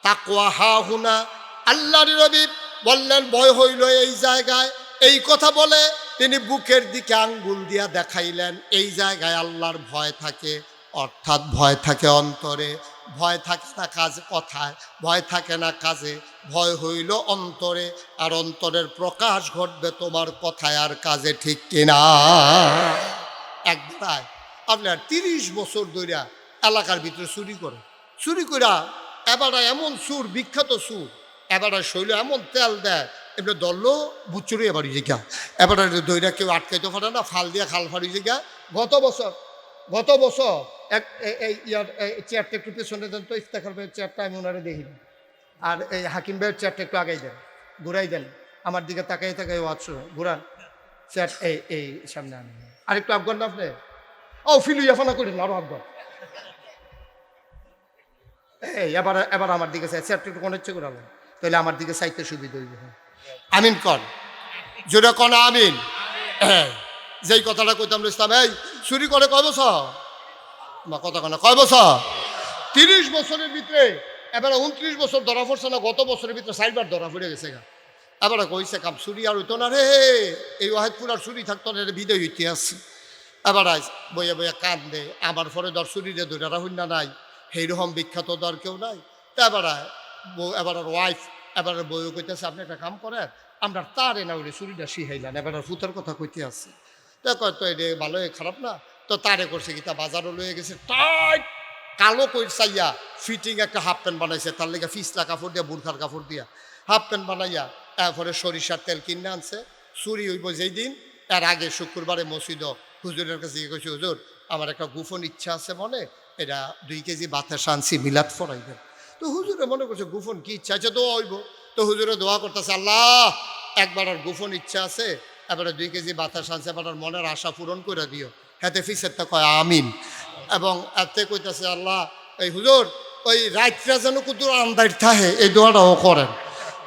তাকওয়া হা হুনা। আল্লাহর নবী বললেন, ভয় হইল এই জায়গায়। এই কথা বলে তিনি বুকের দিকে আঙ্গুল দিয়া দেখাইলেন, এই জায়গায় আল্লাহর ভয় থাকে। অর্থাৎ ভয় থাকে অন্তরে, ভয় থাকে না কাজে, কথায় ভয় থাকে না কাজে, ভয় হইল অন্তরে। আর অন্তরের প্রকাশ ঘটবে তোমার কথায় আর কাজে, ঠিক কিনা? একবার আপনার 30 বছর ধরে এলাকার ভিতরে চুরি করে, চুরি করা এবার এমন সুর, বিখ্যাত সুর, এবার শৈল এমন তেল দেয়, এমনি দললো বুচুরি এবার জিগা, এবার দইরা কেউ আটকাইতে পারে না, ফাল দিয়া খাল ফাড়ি জিগা। গত বছর এক ইয়ার চেয়ারটা একটু পেছনে দেন তো, ইফতেখার ভাইয়ের চেয়ারটা আমি ওনারে দেখি, আর এই হাকিম ভাইয়ের চেয়ারটা একটু আগাই দেন, ঘুরাই দেন, আমার দিকে তাকাই তাকাই ওয়াচ ঘুরান চেয়ার, এই সামনে আনেন, আর একটু আফগান না আপনি, ও ফিলু ইয়াফানা করেন আরো আফগান। এই এবার আমার দিকে চেয়ারটা একটু কোন ইচ্ছে করালেন, তাহলে আমার দিকে চাইতে সুবিধা হইবে। আমিন কন, জোরে কন আমিন। যেই কথাটা কইতাম ইসলাম, এই চুরি করে কয় বছর কথা কনা, কয় বছর? 30 বছরের ভিতরে এবার 29 বছর ধরা পড়ছে না, গত বছরের ভিতরে 4বার ধরা পড়ে গেছে গা। এবার কইছে কাম চুরি আর হইতো না রে, এই ওয়াহেদপুর আর চুরি থাকতো না, বিদায় হইতে আসছে। এবার আজ বইয়া বইয়া কান্দে, আমার পরে ধর চুরিরে ধরে হইনা নাই, সেইরকম বিখ্যাত ধর কেউ নাই। তা এবার ওয়াইফ এবার বইও কইতেছে, আপনি একটা কাম করেন, আমরা তারে না ওই চুরিটা শিখাইলেন, এবার ফুতার কথা কইতে আসছে। তো কয় তো এটা ভালো খারাপ না, তো তারে করছে কি, তা বাজারও লয়ে গেছে টাইট কালো কই চাইয়া ফিটিং একটা হাফ প্যান্ট বানাইছে, তার লেগে ফিসলা কাপড় দিয়া, বুরখার কাপড় দিয়া হাফ প্যান্ট বানাইয়া, তারপরে সরিষার তেল কিনে আনছে। চুরি হইব যেই দিন, এর আগে শুক্রবারে মসজিদ হুজুরের কাছে গিয়ে কইছে, হুজুর আমার একটা গোপন ইচ্ছা আছে মনে, এটা 2 কেজি বাতাস আনছি, মিলাদ ফরাইবেন। তো হুজুরে মনে করছে গোপন কি ইচ্ছা আছে, দোয়া হইব। তো হুজুরে দোয়া করতেছে, আল্লাহ একবার আর গোপন ইচ্ছা আছে, এবারে 2 কেজি বাতাস আনছে, এবার মনের আশা পূরণ করে দিও। হাতে ফিসেরটা কয় আমিন। এবং এতে কইতেছে, আল্লাহ এই হুজুর ওই রাত্রা যেন কুতুর আন্দার থাহে, এই দোয়াটাও করেন।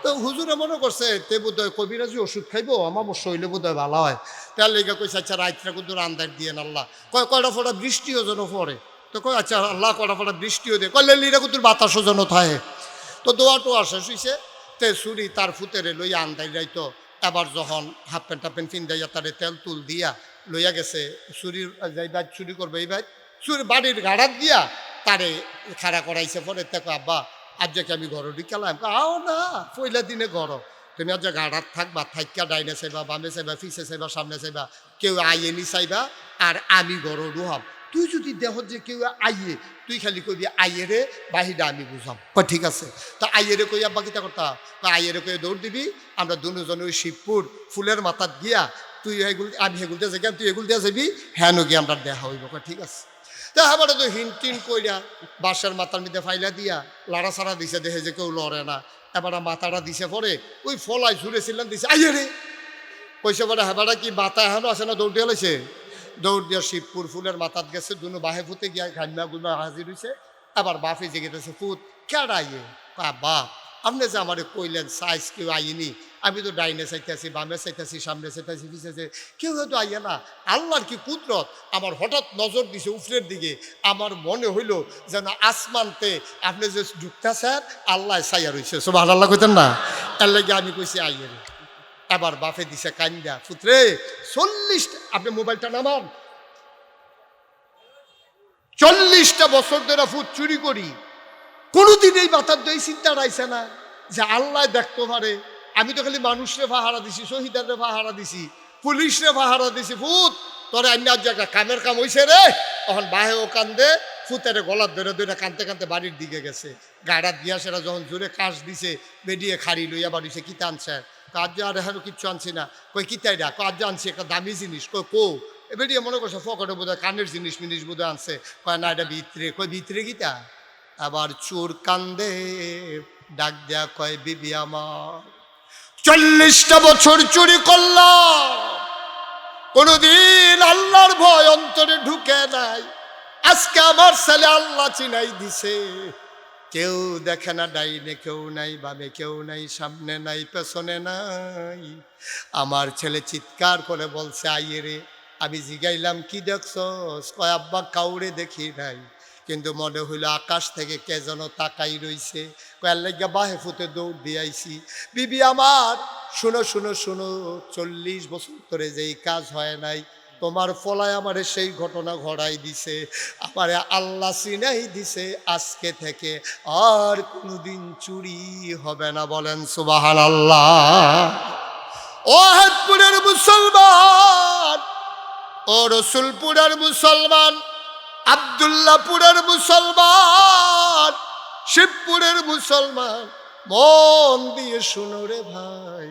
তো হুজুরে মনে করছে তে বোধহয় কবিরাজি ওষুধ খাইবো আমার শরীরে বোধহয় ভালো হয়। তার লেগে কইছে আচ্ছা রাত্রে কিন্তু আন্দার দিয়ে আল্লাহ কয়টা ফোটা বৃষ্টিও যেন পড়ে। তো কয় আচ্ছা আল্লাহ কয়টা ফোটা বৃষ্টিও দিয়ে কয় লেলিরা কিন্তু বাতাসও যেন থাকে। তো দোয়া টোয়া শেষ হইছে। তে চুরি তার ফুতেরে লইয়া আন্দাই যাইতো। এবার যখন হাফ প্যান্ট টাপ প্যান্ট ফিন্দাইয়া তারে তেল তুল দিয়া লইয়া গেছে চুরির যাইবা চুরি করবে এই ভাই চুরি বাড়ির গাড়াত দিয়া তারে খাড়া করাইছে। পরে দেখো আব্বা আজ যাকে আমি ঘর ঢিকালাম আও না পয়লা দিনে ঘর তুমি আজ গাড়াত থাকবা থাইকা ডাইনে চাইবা বামে চাইবা ফিসে চাইবা সামনে চাইবা কেউ আইয়েনি চাইবা আর আমি ঘর ডুহাম। তুই যদি দেহ যে কেউ আইয়ে তুই খালি কবি আইয়ে রে বাহিরা আমি বুঝাম। ঠিক আছে তা আইয়েরে কই আব্বা কিতা করতা আইয়েরে কই দৌড় দিবি আমরা দুজনে ওই শিবপুর ফুলের মাথাত গিয়া তুই এগুলো আমি এগুলো দিয়ে যাই তুই এগুলো দিয়ে যাবি হ্যাঁ গিয়ে আমরা দেখা হইব। ঠিক আছে তা এবারে তো হিন টিন কইরা বাঁশের মাথার মধ্যে ফাইলা দিয়া লাড়া ছাড়া দিছে দেখে যে কেউ লড়ে না। এবার মাথাটা দিছে পরে ওই ফলাই ঝুড়েছিলেন দিছে আইয়ে রে কইছে পরে হেবাটা কি মাথা এখনো আছে না দৌড় দিয়ে লাইছে। দৌড় দিয়া শিবপুর ফুলের মাথাত গেছে দুনো বাহে ফুতে গিয়া ঘান্না গুনা হাজির হয়েছে। আবার বাপে জেগে গেছে ফুট কেডা আইয়ে বাপ আপনি যে আমার কইলেন সাইজ কেউ আইনি আমি তো ডাইনে চাইতেছি বামে চাইতেছি সামনে চাইতেছি পিছিয়েছে কেউ হয়তো আইয়া না। আল্লাহর কি কুদরত আমার হঠাৎ নজর দিছে উপরের দিকে আমার মনে হইল যেন আসমানতে আপনি যে ঢুকতেছেন আল্লাহ চাইয়া রয়েছে সব আল্লাহ কইতেন না এর লাগে আমি কইছি আইয়ে রে। এবার বাপে দিছে কান্দা পুত্রে 40 আপনি মোবাইলটা নামান 40টা বছর ধরে ফুট চুরি করি কোনোদিন এই মাথার দই চিন্তা রাইছে না যে আল্লাহ দেখতে পারে। আমি তো খালি মানুষরে পাহারা দিছি শহীদারে পাহারা দিছি পুলিশরে পাহারা দিছি ফুট তোরে অন্য জায়গা কামের কাম হইছে রে তখন বাহেও কান্দে ফুতের গলার ধরে ধরে কানতে কানতে বাড়ির দিকে গেছে। গাড়া দিয়া সেরা যখন জোরে কাশ দিছে বেরিয়ে খাড়ি লইয়া বাড়িছে কিতা আনছে কাজ আর এখন কিচ্ছু আনছি না কই কিতাই ডাক কাজ আনছি একটা দামি জিনিস কই কো বেরিয়ে মনে করছে ফকটে বোধহয় কানের জিনিস মিনিস বোধহয় আনছে কয় না এটা ভিতরে কই ভিতরে গীতা। আবার চোর কান্দে ডাক দেয়া কয় বিবি আমার 40টা বছর চুরি করলাম কোনদিন আল্লাহর ভয় অন্তরে ঢুকে নাই। আজকে আমার ছেলে আল্লাহ চিনাই দিছে কেউ দেখে না ডাইনে কেউ নাই বামে কেউ নাই সামনে নাই পেছনে নাই। আমার ছেলে চিৎকার করে বলছে আইয়ে রে। আমি জিগাইলাম কি দেখছস কয় আব্বা কাউরে দেখি নাই কিন্তু মনে হইল আকাশ থেকে কে যেন তাকাই রইছে কয়ার লাগিয়া বাহে ফুতে দৌড় দিয়ে আইছি। বিবি আমার শুনো শুনো শুনো 40 বছর ধরে যেই কাজ হয় নাই তোমার ফলায় আমারে সেই ঘটনা ঘটাই দিছে আমারে আল্লাহ চিনাই দিছে আজকে থেকে আর কোনোদিন চুরি হবে না। বলেন সুবহানাল্লাহ। ও হেদপুরের মুসলমান ও রসুলপুরের মুসলমান আব্দুল্লাহপুরের মুসলমান শিবপুরের মুসলমান মন দিয়ে শুনো রে ভাই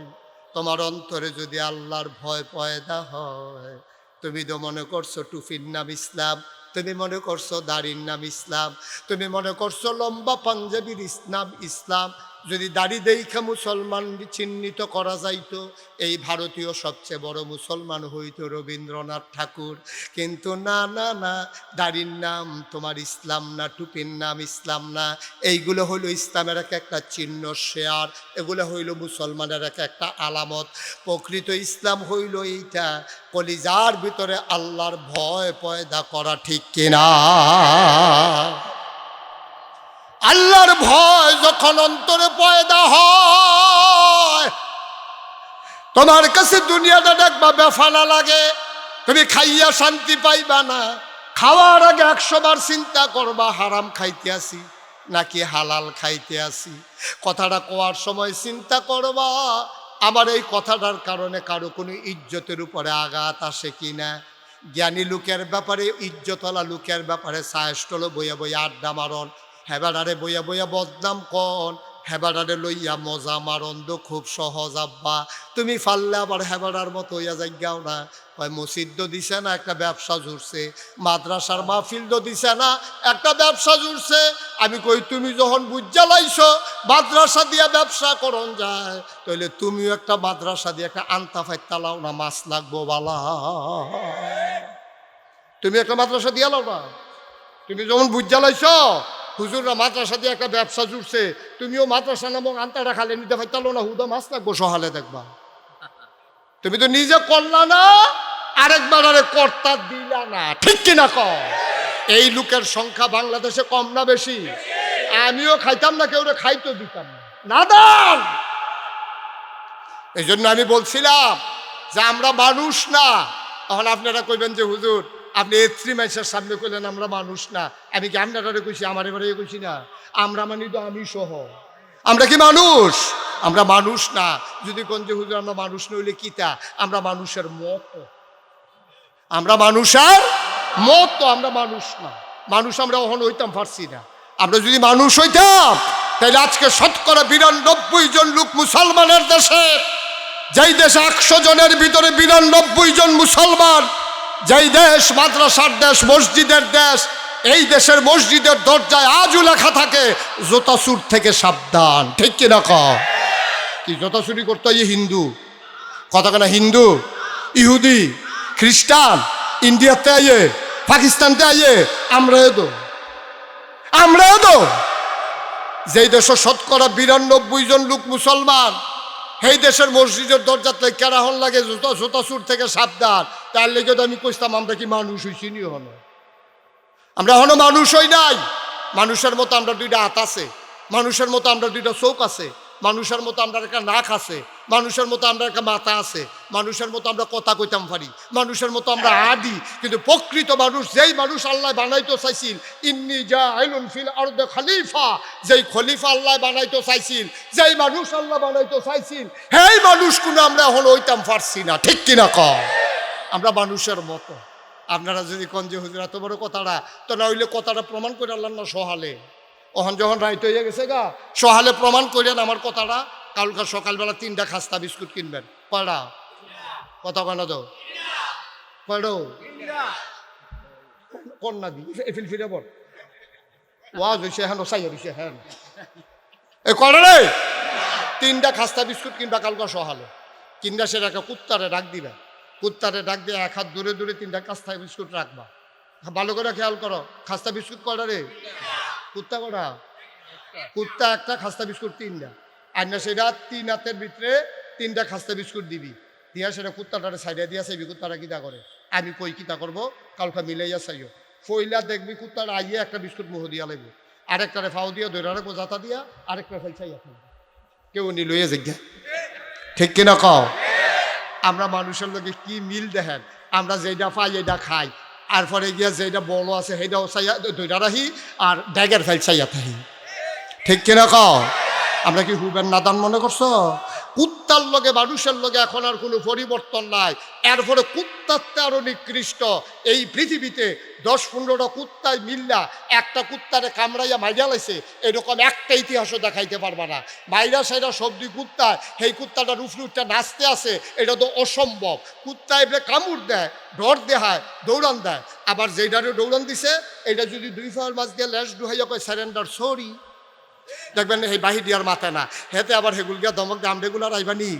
তোমার অন্তরে যদি আল্লাহর ভয় পয়দা হয় তুমি তো মনে করছো টুপির নাম ইসলাম তুমি মনে করছো দাড়ির নাম ইসলাম তুমি মনে করছো লম্বা পাঞ্জাবির নাম ইসলাম। যদি দাড়ি দেখা মুসলমান চিহ্নিত করা যাইতো এই ভারতীয় সবচেয়ে বড় মুসলমান হইতো রবীন্দ্রনাথ ঠাকুর। কিন্তু না না না দাড়ির নাম তোমার ইসলাম না টুপির নাম ইসলাম না। এইগুলো হইল ইসলামের একটা চিহ্ন শেয়ার এগুলো হইল মুসলমানের একটা আলামত। প্রকৃত ইসলাম হইল এইটা কলিজার ভিতরে আল্লাহর ভয় পয়দা করা ঠিক কিনা। আল্লাহর ভয় যখন অন্তরে পয়দা হয় তোমার কাছে দুনিয়াটা দেখবা বেফানা লাগে তুমি খাইয়া শান্তি পাইবা না। খাওয়ার আগে 100 বার চিন্তা করবা হারাম খাইতে আসি নাকি হালাল খাইতে আসি। কথাটা কোয়ার সময় চিন্তা করবা আমার এই কথাটার কারণে কারো কোনো ইজ্জতের উপরে আঘাত আসে কিনা। জ্ঞানী লোকের ব্যাপারে ইজ্জতওয়ালা লোকের ব্যাপারে সায়স্টল বইয়া বইয়া আড্ডা মারন হেবাডারে বইয়া বইয়া বদনাম কন হেবাডারে লইয়া মজা মারন্দ খুব সহজ আব্বা তুমি ফাললে আবার হেবাডার মতো হইয়া যাইগাও না। হয় মসজিদ দিছে না একটা ব্যবসা জুড়ছে মাদ্রাসার মাহফিল দিছে না একটা ব্যবসা জুড়ছে। আমি কই তুমি যখন বুঝা লাইছো মাদ্রাসা দিয়া ব্যবসা করন যায় তাহলে তুমিও একটা মাদ্রাসা দিয়ে একটা আন্তা ফাইতা লাও না মাছ লাগবো বালা। তুমি একটা মাদ্রাসা দিয়া লাও না তুমি যখন বুঝা লাইছো হুজুররা মাদ্রাসা দিয়ে একটা ব্যবসা জুড়ছে, তুমিও মাদ্রাসা নামক আন্তাটা খালে নিতে পারতালো না, হুদা মাছ লাগবো সহালে দেখবা। তুমি তো নিজে করলা না, আরেকবার আরে কর্তা দিলা না, ঠিক কিনা কও? এই লোকের সংখ্যা বাংলাদেশে কম না বেশি? আমিও খাইতাম না, কেউ খাইতো দিতাম না, নাদান। এই জন্য আমি বলছিলাম যে আমরা মানুষ না। তখন আপনারা কইবেন যে হুজুর আপনি এত্রি মাইসের সামনে কইলেন আমরা মানুষ না। আমি কি আপনারা কইছি? আমার এবারে কইছি না। আমরা মানি তো আমি সহ। আমরা কি মানুষ? আমরা মানুষ না। যদি কোন যে হুজুর আমরা মানুষ নইলে কিতা? আমরা মানুষের মতো। আমরা মানুষের মতো, আমরা মানুষ না। মানুষ আমরা ওখান হইতাম পারছি না। আমরা যদি মানুষ হইতাম তাহলে আজকে শতকরা 92 জন লোক মুসলমানের দেশে, যেই দেশে 100 জনের ভিতরে 92 জন মুসলমান, যেই দেশ মাদ্রাসার দেশ, মসজিদের দেশ, এই দেশের মসজিদের দরজায় আজও লেখা থাকে জোতা চুর থেকে সাবধান, ঠিক কিনা কও? কি জোতা চুরি করতে হয় হিন্দু? কথা কেনা হিন্দু, ইহুদি, খ্রিস্টান, ইন্ডিয়াতে আইয়ে, পাকিস্তানতে আইয়ে, আমরাও তো যেই দেশের শতকরা 92 জন লোক মুসলমান, সেই দেশের মসজিদের দরজাতে কেরাহন লাগে জোতা চুর থেকে সাবধান। তার লেগে তো আমি কইতাম আমরা কি মানুষ হইছি নি? হলো আমরা হনো মানুষ হই নাই। মানুষের মতো আমরা 2টা হাত আছে, মানুষের মতো আমরা 2টা চোখ আছে, মানুষের মতো আমরা একটা নাক আছে, মানুষের মতো আমরা একটা মাথা আছে, মানুষের মতো আমরা কথা কইতাম পারি, মানুষের মতো আমরা আদি। কিন্তু প্রকৃত মানুষ, যেই মানুষ আল্লাহ বানাইতে চাইছিল, ইন্নী জাইলুন ফিল আরদে খলিফা, যেই খলিফা আল্লাহ বানাইতে চাইছিল, যেই মানুষ আল্লাহ বানাইতে চাইছিল, সেই মানুষ কোনো আমরা হলো হইতাম পারছি না, ঠিক কিনা কও? আমরা মানুষের মতো। আপনারা যদি কোন যে হুজুর এত বড় কথাটা, তো না হইলে কথাটা প্রমাণ করে আনলাম না সহালে। ওখান যখন রাইত হয়ে গেছে গা, সহালে প্রমাণ করেন আমার কথাটা। কালকার সকালবেলা 3টা খাস্তা বিস্কুট কিনবেন। কয়টা? কথা কয় না তো? কয়টো? কন্যা দি এফিল ফিরে বল ওয়াজ হয়েছে, হ্যাঁ সাই হয়েছে, হ্যাঁ এ কয়টা রে? 3টা খাস্তা বিস্কুট কিনবা কালকার সহালে। কিনবা সেটা একটা কুত্তারে ডাক দিবা, কুত্তারে ডাক দিয়ে 1 হাত দূরে দূরে 3টা খাস্তা বিস্কুট রাখবা। ভালো করে খেয়াল করো, খাস্তা বিস্কুট কয়টা রে? কুত্তা কটা? কুত্তা একটা, খাস্তা বিস্কুট 3টা। আর না সেটা 3 হাতের ভিতরে 3টা খাস্তা বিস্কুট দিবি, দিয়া সেটা কুত্তাটারে সাইডে দিয়া চাইবি কুত্তাটা কিতা করে। আমি কই কিতা করবো, কালকা মিলাইয়া চাইও। ফইলা দেখবি কুত্তাটা আইয়ে একটা বিস্কুট মুহ দিয়া লাগবে, আরেকটারে ফাও দিয়া ধরে রাখবো জাতা দিয়া, আরেকটা ফাই চাইয়া খাইবে, কেউ নি লইয়া জিজ্ঞা, ঠিক কিনা কও? আমরা মানুষের লোকে কি মিল দেখেন, আমরা যেটা পাই এটা খাই, আর পরে গিয়া যেটা বড় আছে সেইটাও চাইয়া ধৈরা রাখি, আর ড্যাগের ফাইল চাইয়া থাকি, ঠিক কিনা কও? আমরা কি হুবেন নাদান মনে করছো? কুত্তার লগে মানুষের লগে এখন আর কোনো পরিবর্তন নাই। এরপরে কুত্তারতে আরো নিকৃষ্ট এই পৃথিবীতে 10-15টা কুত্তায় মিল্লা একটা কুত্তারে কামড়াইয়া মাইরা লাইছে, এরকম একটা ইতিহাসও দেখাইতে পারবা না। মাইরা সাইরা সবজি কুত্তা, সেই কুত্তাটা রুফরুটটা নাচতে আছে, এটা তো অসম্ভব। কুত্তা এবারে কামড় দেয়, ডর দেখায়, দৌড়ান দেয়। আবার যেইটারে দৌড়ান দিছে, এটা যদি 2 ফাওয়ার মাছ দিয়ে ল্যাস ডুহাইয়া কয় সারেন্ডার সরি, দেখবেন এই বাহির দিয়ার মাথায় না, হেতে আবার হেগুল গিয়া দমক দিয়ে আমরেগুলার আইবানি।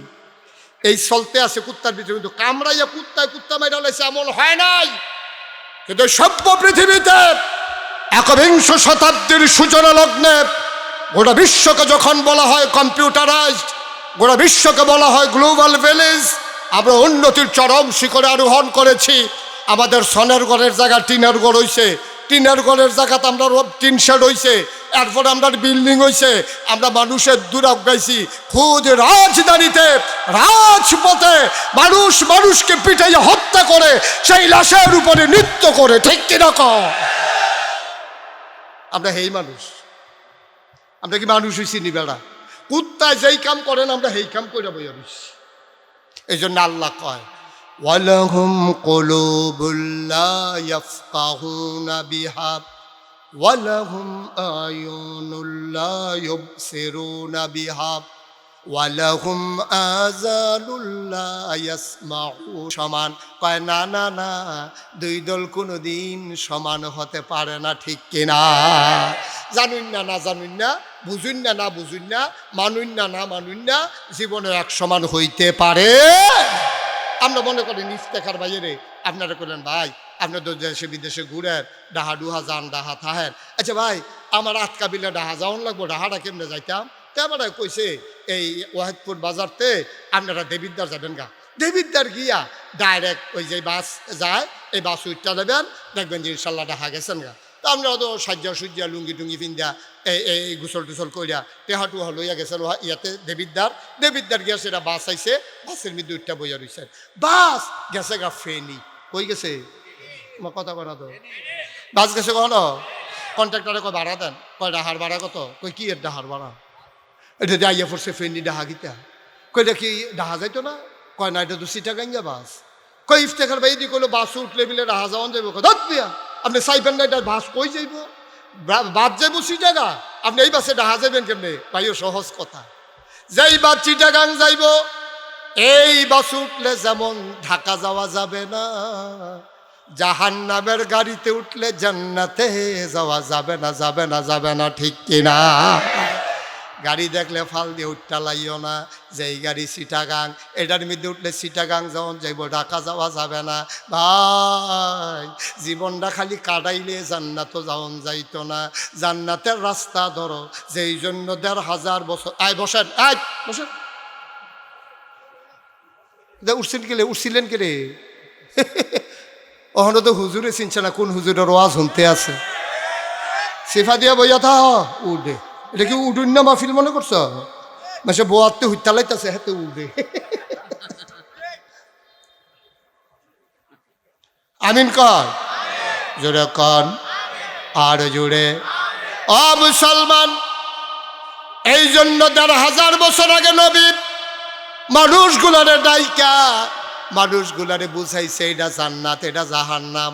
এই চলতে আছে কুত্তার ভিতরে, কিন্তু কামড়াইয়া কুত্তা মাইরা লাইছে এমন হয় নাই। কিন্তু সভ্য পৃথিবীতে একবিংশ শতাব্দীর সূচনা লগ্নে গোটা বিশ্বকে যখন বলা হয় কম্পিউটারাইজড, গোটা বিশ্বকে বলা হয় গ্লোবাল ভিলেজ, আমরা উন্নতির চরম শিখরে আরোহণ করেছি। আমাদের সনের ঘরের জায়গা টিনের ঘর হইছে, টিনের ঘরের জায়গাতে আমরা টিন শেড হইছে, এরপরে আমরা বিল্ডিং হইছে। আমরা মানুষের দুরাগ গাইছি, খুদ রাজধানীতে রাজপথে মানুষ মানুষকে পিটাইয়া হত্যা করে সেই লাশের উপরে নৃত্য করে, ঠিক কিনা কও? আমরা হেই মানুষ, আমরা কি মানুষ হইছি নি বেড়া? কুত্তায় যেই কাম করেন আমরা সেই কাম করে বইয়া রইছি। এই জন্য আল্লাহ কয় ওয়ালাহুম কুলুবুল লা ইয়াফকাহুনা বিহা ওয়ালাহুম আয়ুনুল লা ইউবসিরুনা বিহা ওয়ালাহুম আযানুল লা ইয়াসমাউন। সমান কয় না না না, 2 দল কোনোদিন সমান হতে পারে না, ঠিক কিনা? জানুন না না জানুন না, বুঝুন না না বুঝুন না, মানুন না না মানুন না, জীবনে এক সমান হইতে পারে। আমরা মনে করি ইফতেখার বাইরে আপনারা করলেন ভাই, আপনার তো দেশে বিদেশে ঘুরেন, ডাহা ডুহা যান ডাহা থাহেন। আচ্ছা ভাই, আমার আটকা বিলে ডাহা যাওয়ান লাগবো, ডাহাটা কেমনে যাইতাম? তে আমার কইছে এই ওয়াহিদপুর বাজারতে আপনারা দেবিদ্দার যাবেন গা। দেবিদ্দার গিয়া ডাইরেক্ট ওই যে বাস যায়, এই বাস উঠটা নেবেন, দেখবেন যে ইনশাল্লাহ ডাহা গেছেন গা। তো আমরা তো সাজ্জা সুজ্জা লুঙ্গি টুঙ্গি পিন্দা এই গুসল টুসল কইরা টেহাটু লইয়া গেছিল ইয়াতে দেবিদ্দার গিয়া সেটা বাস আইছে, বাসের মধ্যে উঠটা বইয়া রইছে। বাস গেছে গা ফেনি, কই গেছে আমার কথা কনা তো, বাস গেছে কখনো কন্ট্রাক্টরে কয় ভাড়া দেন, কয় ডাহার ভাড়া কত, কই কি এর ডাহার ভাড়া, এটা দিয়ে আইয়া পড়ছে ফেনি ডাহা গিতা, কইটা কি ডাহা যাইতো না, কয় না এটা তো সিটাগাঙ্গা বাস, কই ইফতেখার ভাই দি কইলো বাস উঠলে মিলে ডাহা যাওয়ান যাইব, ধর দিয়া আপনি চাইবেন না এটা বাস কই যাইব, বাদ যাইব চিটাগা, আপনি এই বাসে ডাহা যাবেন কেমনে, ভাইও সহজ কথা, যেই বাস চিটাগাং যাইব এই বাস উঠলে যেমন ঢাকা যাওয়া যাবে না, জাহান্নামের গাড়িতে উঠলে জান্নাতে যাওয়া যাবে না, যাবে না, যাবে না, ঠিক কিনা? গাড়ি দেখলে ফাল দিয়ে উঠটা লাইও না, যেই গাড়ি চিটাগাং, এটার মধ্যে উঠলে চিটাগাং যেমন যাইব, ঢাকা যাওয়া যাবে না। ভাই জীবনটা খালি কাটাইলে জান্নাতও যাওন যাইতো না, জান্নাতের রাস্তা ধরো, যেই জন্য ১,৫০০ বছর বসেন বসেন উঠছেন কেলে, উঠছিলেন কেলে? ওখানে তো হুজুরে চিনছে না কোন হুজুরের ওয়াজ শুনতে আছে, সিফা দিয়া বইয়া থা উঠে, এটা কি উডুন না মাহফিল মনে করছ, মাসে বোয়াতে হুইতালাইতেছে হাতে উঠে। আমিন কর, জোরে কন, আর জোরে। ও মুসলমান, এই জন্য ১,৫০০ বছর আগে নবী মানুষগুলারে ডাইকা মানুষগুলারে বুঝাইছে এটা জান্নাত এটা জাহান্নাম,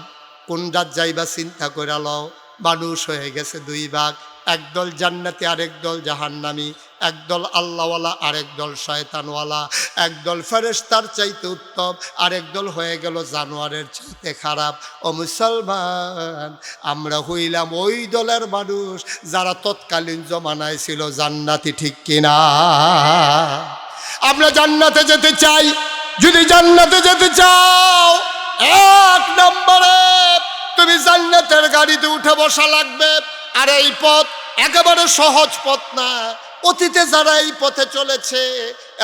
কোনটার যাইবা চিন্তা করে লও। মানুষ হয়ে গেছে দুই ভাগ, একদল জান্নাতি আরেক দল জাহান্নামী, একদল আল্লাহওয়ালা আরেক দল শয়তানওয়ালা, একদল ফেরেশতার চাইতে উত্তম, আরেক দল হয়ে গেল জানোয়ারের চাইতে খারাপ। ও মুসলমান, আমরা হইলাম ওই দলের মানুষ যারা তৎকালীন জমানায় ছিল জান্নাতি, ঠিক কিনা? আমরা জান্নাতে যেতে চাই, যদি জান্নাতে যেতে চাও ১ নম্বরে তুমি জান্নাতের গাড়িতে উঠে বসা লাগবে। আর এই পথ একেবারে সহজ পথ না, অতীতে যারা এই পথে চলেছে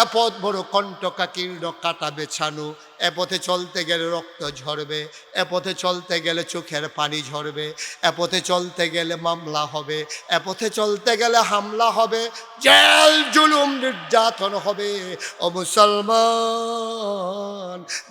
এ পথ বড় কণ্টকাকীর্ণ, কাটা বেছানো, এ পথে চলতে গেলে রক্ত ঝরবে, এ পথে চলতে গেলে চোখের পানি ঝরবে, এ পথে চলতে গেলে মামলা হবে, এ পথে চলতে গেলে হামলা হবে, জেল জুলুম নির্যাতন হবে। ও মুসলমান,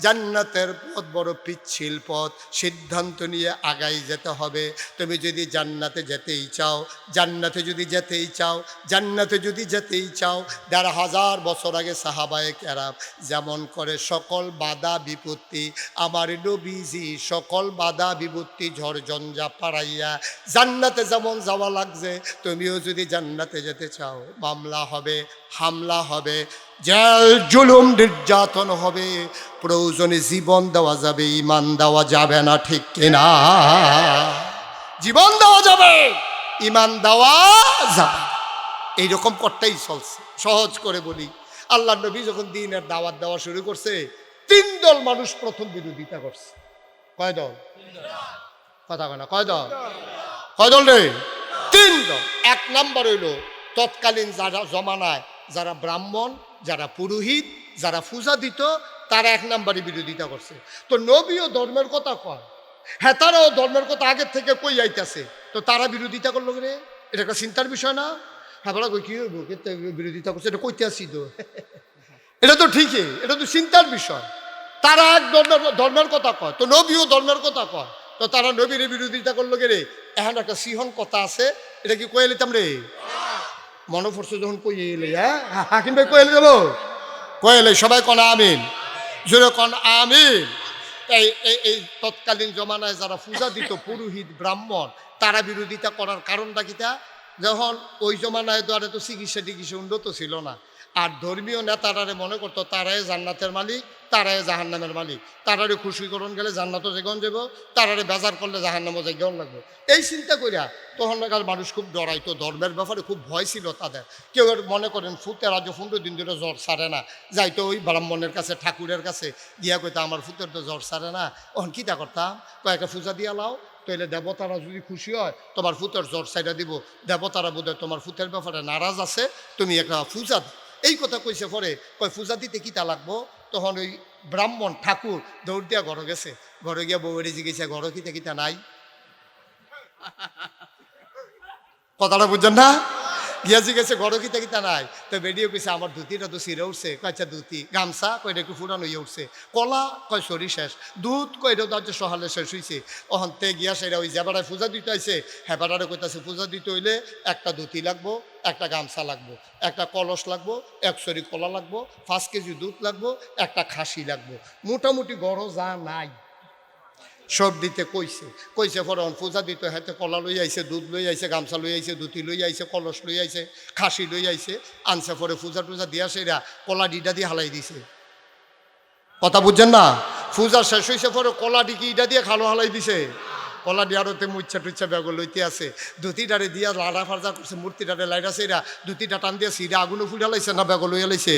জান্নাতের পথ বড় পিচ্ছিল পথ, সিদ্ধান্ত নিয়ে আগাই যেতে হবে। তুমি যদি জান্নাতে যেতেই চাও, জান্নাতে যদি যেতেই চাও, জান্নাতে যদি যেতেই চাও, ১,৫০০ বছর আগে সাহাবায়ে কেরাম যেমন করে সকল বাধা বিপত্তি, আমার নবীজি সকল বাধা বিপত্তি ঝড়ঝঞ্ঝা পাড়াইয়া জান্নাতে যেমন যাওয়া লাগছে, তুমিও যদি জান্নাতে যেতে চাও, মামলা হবে, হামলা হবে, জেল জুলুম নির্যাতন হবে, প্রয়োজনে জীবন দেওয়া যাবে, ঈমান দেওয়া যাবে না, ঠিক কিনা? জীবন দেওয়া যাবে, ঈমান দেওয়া যাবে, এইরকম করতেই চলছে। সহজ করে বলি, আল্লাহ নবী যখন দ্বীনের দাওয়াত দেওয়া শুরু করছে, ৩ দল মানুষ প্রথম বিরোধিতা করছে। কয় দল? কথা কয় না, কয় দল? কয় দল রে? ৩ দল। ১ নম্বর হইল তৎকালীন যারা জমানায় যারা ব্রাহ্মণ, যারা পুরোহিত, যারা পূজা দিত, তারা ১ নম্বরে বিরোধিতা করছে। তো নবীও ধর্মের কথা কয়, হ্যাঁ তারাও ধর্মের কথা আগের থেকে কই আইতাছে, তো তারা বিরোধিতা করলো রে, এটা একটা চিন্তার বিষয় না? হ্যাঁ বলা কই কি হইব, বিরোধিতা করছে, এটা কইতে আসি তো, এটা তো ঠিকই, এটা তো চিন্তার বিষয়। তারা এক ধর্মের কথা কয়, তো নবীও ধর্মের কথা কয়, তো তারা নবীর বিরোধিতা করলো গে রে। এখন একটা সিহন কথা আছে, এটা কি কয়ে নিতাম রে? মনে পড়ছে যখন কইয়ে এলে, হ্যাঁ হাকিম ভাই কয়ে যাবো, কয়ে এলে সবাই কন আমিন, জোরে কন আমিন। এই তৎকালীন জমানায় যারা পূজা দিত, পুরোহিত ব্রাহ্মণ, তারা বিরোধিতা করার কারণটা কিটা? যখন ওই জমানায় দ্বারা তো চিকিৎসা টিকিৎসা উন্নত ছিল না, আর ধর্মীয় নেতারারে মনে করতো তারাই জান্নাতের মালিক, তারাই জাহান্নামের মালিক, তারারে খুশিকরণ গেলে জান্নাতও যেগন যাব, তারারে বেজার করলে জাহান্নামও যেগন লাগবে। এই চিন্তা করিয়া তখনকার মানুষ খুব ডরাইতো, ধর্মের ব্যাপারে খুব ভয় ছিল তাদের। কেউ মনে করেন ফুতের আজ 15 দিন ধরে জ্বর সারে না, যাইতো ওই ব্রাহ্মণের কাছে ঠাকুরের কাছে গিয়া কইতো আমার ফুতের তো জ্বর সারে না, তখন কীটা করতাম, কয়েকটা পূজা দিয়া লাও, তাইলে দেবতারা যদি খুশি হয় তোমার ফুতের জ্বর সাইডা দিব, দেবতারা বোধহয় তোমার ফুতের ব্যাপারে নারাজ আছে, তুমি একটা পূজা। এই কথা কইছে পরে কয় পূজা দিতে কিতা লাগবো, তখন ওই ব্রাহ্মণ ঠাকুর দৌড় দিয়া ঘরে গেছে, ঘরে গিয়া বউরে জিগেছে ঘরে কিতা কিতা নাই, কথাটা বুঝছেন না, গিয়া জিগেছে ঘরে কিতা কিতা নাই, তো বেরিয়ে কইছে আমার ধুতিটা তো সিরে উঠছে, কয়েছে ধুতি, গামছা কয়টা একটু ফুরানো হয়ে উঠছে, কলা কয় শরীর শেষ, দুধ কয়টা তো আজকে সহালে শেষ হয়েছে। অহন্তে গিয়া সেটা ওই যে বেড়ায় পূজা দিতে আইছে, হ্যাঁ বেড়ারে কইতাছে পূজা দিতে হইলে একটা ধুতি লাগবো, একটা গামছা লাগবো, একটা কলস লাগবো, 1 সরি কলা লাগবো, 5 কেজি দুধ লাগবো, একটা খাসি লাগবো, মোটামুটি গড় যা নাই সব দিতে কইছে। কইছে পরে পূজা দিতে হাতে কলা লই আইছে, দুধ লই আইছে, গামছা লই আইছে, ধুতি লই আইছে, কলস লই আইছে, খাসি লই আইছে, আনছে পরে পূজা টুজা দিয়া সেরা কলা ডিটা দিয়ে হালাই দিছে। কথা বুঝছেন না, পূজা শেষ হয়েছে পরে কলা ডিকি ইটা দিয়ে খালো হালাই দিছে, কলা দিয়ারতে মুচ্ছা টুচ্ছা ব্যাগ লইতে আছে, ধুতিটারে দিয়া লাড়া ফার্জা করছে, মূর্তিটারে লাইরা সেরা ধুতিটা টান দিয়ে সিরা আগুনে ফুটা লাইছে না ব্যাগ লইয়া লাইছে।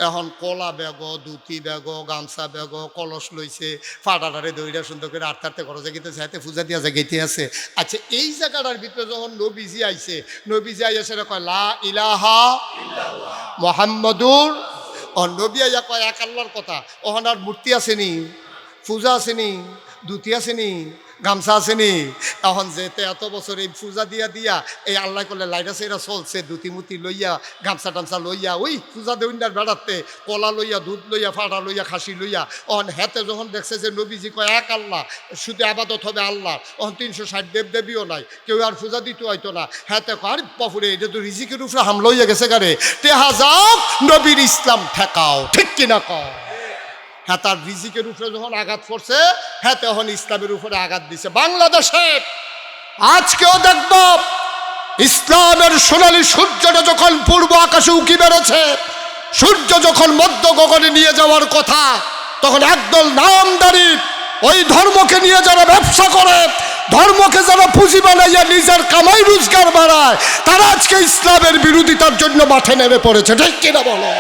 এখন কলা ব্যাগ, ধুতি ব্যাগ, গামছা ব্যাগ, কলস লইছে, ফাটাটারে দইরা সুন্দর করে আটতে খরচে গেতে হাতে পূজা দিয়া গেতে আছে। আচ্ছা এই জায়গাটার ভিতরে যখন নবীজি আইছে, নবীজি আইয়া সেটা কয় লা ইলাহা মুহাম্মাদুর, নবী আইয়া কয় এক আল্লাহর কথা, ওখানে আর মূর্তি আসেনি, পূজা আসেনি, ধুতি আসেনি, গামছা আসেনি। এখন যেতে এত বছর এই পূজা দিয়া দিয়া এই আল্লাহ করলে লাইটা সেরা চলছে, ধুতি মুতি লইয়া গামছা টামছা লইয়া ওই পূজা দেউন্ডার বেড়াতে কলা লইয়া, দুধ লইয়া, ফাটা লইয়া, খাসি লইয়া, অন হেতে যখন দেখছে যে নবীজি কয় এক আল্লাহ, শুধু আবাদত হবে আল্লাহ, অন 360 দেব দেবীও নাই, কেউ আর পূজা দিতে হয়তো না, হেতে কয় আরে বাপুরে এটা তো রিজিকের উপরে হামলা হইয়া গেছে গারে, টেহা যাও নবীর ইসলাম ঠেকাও, ঠিক কিনা কও। হ্যাঁ তার রিজিকের উপরে যখন আঘাত পড়ছে, হ্যাঁ তখন ইসলামের উপরে আঘাত দিছে। বাংলাদেশে আজকেও দেখব ইসলামের সোনালী সূর্যটা যখন পূর্ব আকাশে উকি বেড়েছে, সূর্য যখন মধ্য গগনে নিয়ে যাওয়ার কথা, তখন একদল নামদারি ওই ধর্মকে নিয়ে যারা ব্যবসা করে, ধর্মকে যারা পুঁজি বানাইয়া নিজের কামাই রোজগার বাড়ায়, তারা আজকে ইসলামের বিরোধিতার জন্য মাঠে নেমে পড়েছে, ঠিক কিনা বলো।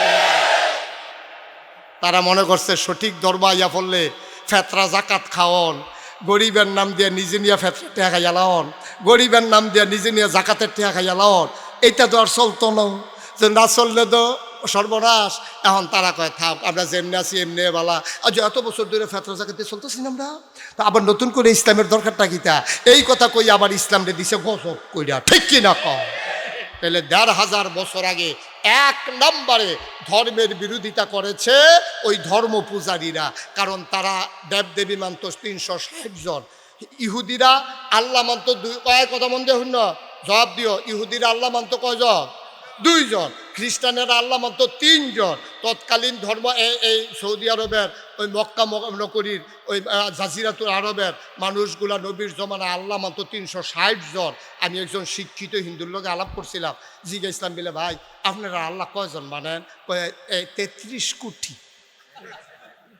তারা মনে করছে সঠিক ধর্ম আইয়া পড়লে ফেতরা জাকাত খাওয়ন, গরিবের নাম দিয়ে নিজে নিয়ে ফেতরা টেহা খাইয়া লাওন, গরিবের নাম দিয়ে নিজে নিয়ে জাকাতের টেহা খাইয়া লাওন, এইটা তো আর চলতো না, যে না চললে তো সর্বনাশ। এখন তারা কয় থাক আমরা যেমনি আছি এমনি বালা, আজ এত বছর ধরে ফেতরা জাকাতে চলতেছি না আমরা, তা আবার নতুন করে ইসলামের দরকারটা কিতা, এই কথা কই আবার ইসলামরে দিছে গজব কইরা, ঠিক কিনা কয়। তাহলে 1500 বছর আগে 1 নম্বরে ধর্মের বিরোধিতা করেছে ওই ধর্ম পূজারীরা, কারণ তারা দেবদেবী মানত 360 জন, ইহুদিরা আল্লাহ মানত কয়, কথা মন দিয়ে শুন জবাব দিও, ইহুদিরা আল্লাহ মানত কয়জন? 2 জন, খ্রিস্টানেরা আল্লাহ মানত 3 জন। তৎকালীন ধর্ম এই সৌদি আরবের ওই মক্কা নগরীর ওই জাজিরাতুল আরবের মানুষগুলা নবীর জমানা আল্লাহ মানত 360 জন। আমি একজন শিক্ষিত হিন্দুর লোকে আলাপ করছিলাম, জিজ্ঞা ইসলাম বিলে ভাই আপনারা আল্লাহ কয়জন মানেন? 33 কোটি।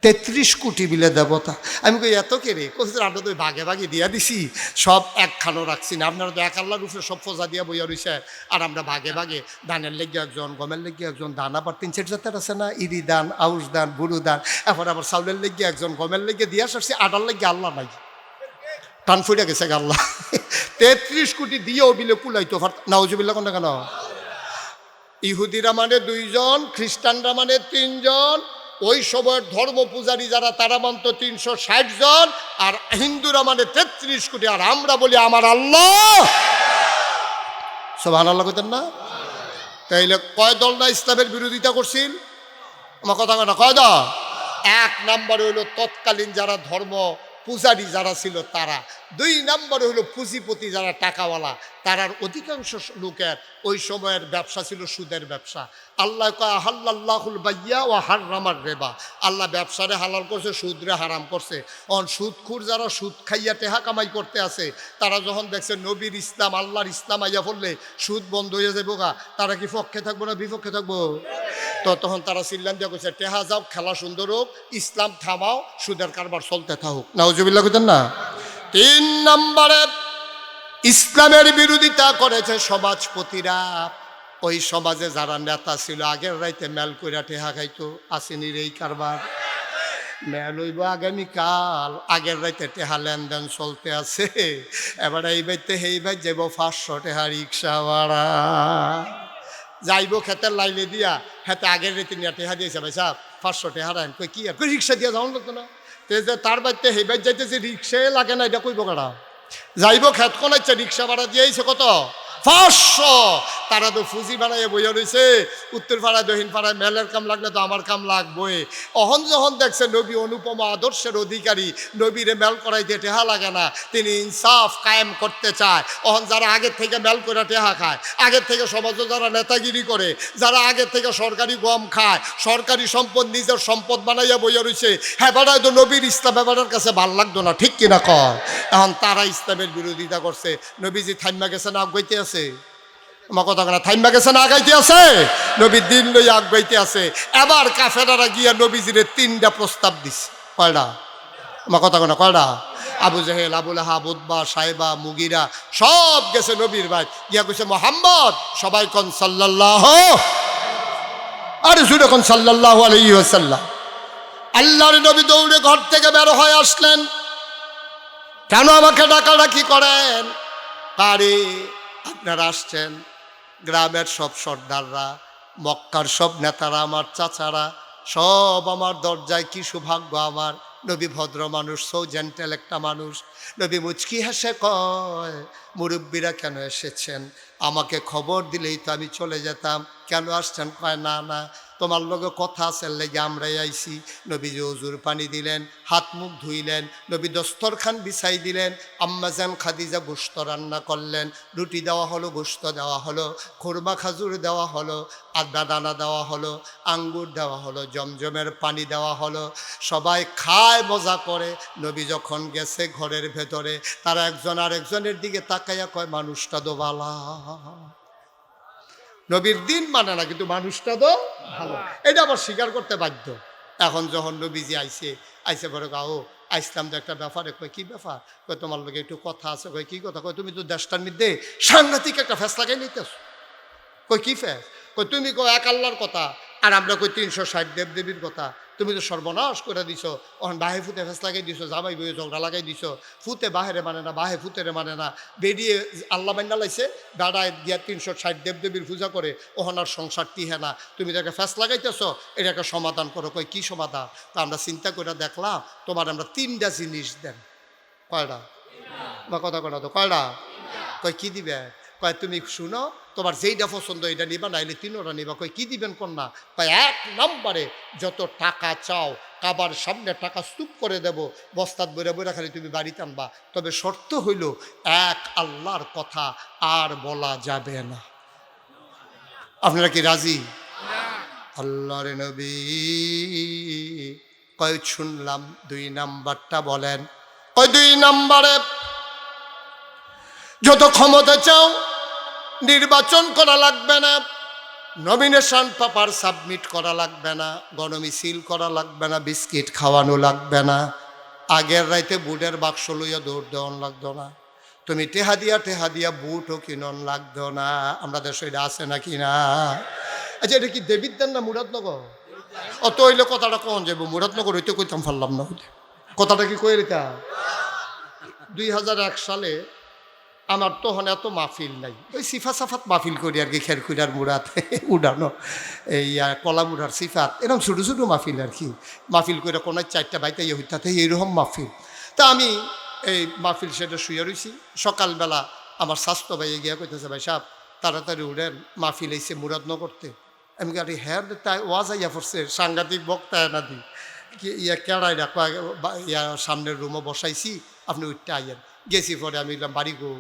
33 কোটি বিলে দেবতা। আমি কই এত কে রে? কোথায় আমরা তো ভাগে ভাগে দিয়া দিছি, সব একখানো রাখছি না, আপনারা তো এক আল্লাহর উপরে সব ফোজা দিয়া বইয়া রইছে, আর আমরা ভাগে ভাগে ধানের লেগে একজন, গমের লেগে একজন, ধান আবার 3-4 জাতের আছে না, ইরি দান, আউশ দান, বুড়ু দান, এখন আবার চাউলের লেগে একজন, গমের লেগে দিয়া আসছি, আটার লেগে আল্লাহ নাই, টান ফুটে গেছে আল্লাহ। 33 কোটি দিয়েও বিলে কুলাইতো নাউজুবিল্লাহ কোন কেন? ইহুদিরা মানে 2 জন, খ্রিস্টানরা মানে 3 জন, ওই সময়ের ধর্ম পূজারী যারা তারা মানত 360 জন, আর হিন্দুরা মানে 33 কোটি। আর আমরা বলি আমার আল্লাহ, সুবহানাল্লাহ কইতেন না? তাইলে কয় দল না ইসলামের বিরোধিতা করছিল? আমার কথা কয় না, কয় দল? 1 নম্বরে হইল তৎকালীন যারা ধর্ম পূজারী যারা ছিল তারা, 2 নম্বরে হলো পুঁজিপতি যারা টাকাওয়ালা, তারার অধিকাংশ লোকের ওই সময়ের ব্যবসা ছিল সুদের ব্যবসা। আল্লাহ কয় আহাল্লাল্লাহুল বাইয়া ওয়া হাররামার রিবা, আল্লাহ ব্যবসারে হালাল করছে, সুদরে হারাম করছে। সুদখুর যারা সুদ খাইয়া টেহা কামাই করতে আছে, তারা যখন দেখছে নবীর ইসলাম আল্লাহর ইসলাম আইয়া পড়লে সুদ বন্ধ হয়ে যাবো গা, তারা কি পক্ষে থাকবো না বিপক্ষে থাকবো? তো তখন তারা চিল্লান দিয়ে কইছে টেহা যাও, খেলা সুন্দর হোক, ইসলাম থামাও, সুদের কারবার চলতে থাকুক। নাউজুবিল্লাহ কইতেন না। 3 নম্বরে ইসলামের বিরোধিতা করেছে সমাজপতিরা। ওই সমাজে যারা নেতা ছিল আগের রাইতে মেল কইরা টেহা খাইতো, আসেনির এই কারবার মেল হইব আগামীকাল, আগের রাইতে টেহা লেনদেন চলতে আছে। এবার এই বাইতে এই বাই যাব 500 টেহা রিক্সা ভাড়া, যাইব খেতের লাইলে দিয়া, হেতে আগের রাইতে নিয়ে টেহা দিয়েছে ভাই সাহেব 500 টেহা রান, কই কি আর রিক্সা দিয়া যাওয়ান লাগতো না। তে যে তার বাড়িতে এই বাই যাইতেছে রিক্সায় লাগে না, এটা কইব কারা? যাইব খেত কোন ইচ্ছা রিক্সা ভাড়া দিয়েছে কত? 500। তারা তো ফুজি বানাইয়া বইয়া রয়েছে, উত্তর পাড়ায় দক্ষিণ পাড়ায় মেলের কাম লাগলে তো আমার কাম লাগবে। অহন যখন দেখছে নবী অনুপমা আদর্শের অধিকারী, নবীরে মেল করাইতে টেহা লাগে না, তিনি ইনসাফ কায়েম করতে চায়। অহন যারা আগের থেকে মেল করে টেহা খায়, আগের থেকে সমাজে যারা নেতাগিরি করে, যারা আগের থেকে সরকারি গম খায়, সরকারি সম্পদ নিজের সম্পদ বানাইয়া বইয়া রয়েছে, হ্যাঁ বেড়ায় তো নবীর ইসলাম বেড়ার কাছে ভাল লাগতো না, ঠিক কিনা কর? এখন তারা ইসলামের বিরোধিতা করছে। নবীজি থাইমা গেছে না আগাইতে আছে? আমার কথা না, থাইমা গেছে না আগাইতে আছে? নবীর দিন লই আগাইতে আছে। এবার কাফেরারা গিয়া নবীজিরে 3টা প্রস্তাব দিছে। কয়টা? আমার কথা না, কয়টা? আবু জাহেল, আবুল আহাব, উতবা, সাইবা, মুগিরা সব গেছে নবীর ভাই, গিয়া কইছে মুহাম্মদ, সবাই কোন সাল্লাল্লাহু, আরে জুড়ে কোন সাল্লাল্লাহু আলাইহি ওয়াসাল্লাম। আল্লাহর নবী দৌড়ে ঘর থেকে বের হয়ে আসলেন। কেন আমাকে ডাকাডাকি করেন? আরে আপনারা আসছেন, গ্রামের সব সর্দাররা, মক্কার সব নেতারা, আমার চাচারা সব আমার দরজায়, কি সৌভাগ্য আমার। নবী ভদ্র মানুষ, সো জেন্টেল একটা মানুষ। নবী মুচকি হেসে কয়, মুরব্বীরা কেন এসেছেন? আমাকে খবর দিলেই তো আমি চলে যেতাম, কেন আসছেন? কয় না না, তোমার লগে কথা আছে লেগে আমরাই আইছি। নবীজি ওজুর পানি দিলেন, হাত মুখ ধুইলেন, নবী দস্তরখান বিছাই দিলেন। আম্মাজান খাদিজা গোশত রান্না করলেন, রুটি দেওয়া হলো, গোশত দেওয়া হলো, খুরমা খাজুর দেওয়া হলো, আদা দানা দেওয়া হলো, আঙ্গুর দেওয়া হলো, জমজমের পানি দেওয়া হলো। সবাই খায়, মজা করে। নবী যখন গেছে ঘরের ভেতরে, তারা একজন আরেকজনের দিকে তাকাইয়া কয়, মানুষটা তো বালা। নবীর দিন মানে না, কিন্তু মানুষটা তো ভালো, এটা আবার স্বীকার করতে বাধ্য। এখন যখন নবীজি আইসে পরে গাও আইসলাম তো একটা ব্যাপারে। কয় কি ব্যাপার? কয় তোমার লোকে একটু কথা আছে। কয় কি কথা? কয় তুমি তো দেশটার মধ্যে সাংঘাতিক একটা ফ্যাস লাগাই নিতেছ। কই কি ফ্যাস? কই তুমি কো এক আল্লাহর কথা, আর আমরা কই 360 দেবদেবীর কথা। তুমি তো সর্বনাশ করে দিছ। ওখানে বাহে ফুতে ফেস লাগাই দিছ, জামাই বইয়ে ঝগড়া লাগাই দিছ। ফুতে বাহেরে মানে না, বাহে ফুতেরে মানে না। বেরিয়ে আল্লাহ মান্না লাইছে, দাঁড়ায় গিয়া 360 দেবদেবীর পূজা করে, ওখানার সংসার টিহে না। তুমি তাকে ফ্যাস লাগাইতেছ, এটাকে সমাধান করো। কই কি সমাধান? তা আমরা চিন্তা করে দেখলাম, তোমার আমরা 3টা জিনিস দেন। কয়টা? বা কথা কয়টা তো কয়টা? কয় কি দিবে? কয় তুমি শুনো, তোমার যেইটা পছন্দ এইটা নিবা, নাইলে 3টা নিবা। কয় কি দিবেন কন্যা? কয় 1 নম্বরে যত টাকা চাও, কাবার সামনে টাকা স্তূপ করে দেব, বস্তাত বইরা বইরা খালি তুমি বাড়িতে আনবা। তবে শর্ত হইল, এক আল্লাহর কথা আর বলা যাবে না। আপনারা কি রাজি? আল্লাহর নবী কয় শুনলাম। 2 নাম্বারটা বলেন। কয় 2 নম্বরে যত ক্ষমতা চাও, নির্বাচন করা লাগবে না, নমিনেশন পেপার সাবমিট করা লাগবে না, গণমিছিল করা লাগবে না, বিস্কিট খাওয়ানো লাগবে না, আগের রাইতে বুটের বাক্স লইয়া দৌড় দেওয়ান লাগতো না, তুমি টেহা দিয়া বুটও কিনন লাগতো না। আমরা দেশে এটা আছে নাকি না? আচ্ছা, এটা কি দেবিদ্যান না মুরাদনগর? অত হইলে কথাটা কন যাবো, মুরাদনগর হইতে কইতাম পারলাম না। কথাটা কি কই রিতা? 2001 সালে আমার তখন এত মাহফিল নাই, ওই সিফা সাফাত মাহফিল করি আর কি, খেরকুড়ার মুড়াত উড়ানো, এই কলা মুড়ার সিফাত, এরকম ছোটো ছোটো মাহফিল আর কি। মাহফিল করে কোনো 4টা বাইতে হইতাতে এইরকম মাহফিল। তা আমি এই মাহফিল সেটা শুয়ে রয়েছি। সকালবেলা আমার স্বাস্থ্য ভাইয়ে গিয়া কইতেছে, ভাই সাহেব তাড়াতাড়ি উঠেন, মাহফিল এসে মুরাদনগরতে। আমি গাড়ি হ্যাঁ তাই ওয়াজ আইয়া পড়ছে, সাংঘাতিক বক্তা না দি কেড়াই রাখা, সামনের রুমও বসাইছি, আপনি উঠতে আইয়েন। গেছি পরে আমি বাড়ি গো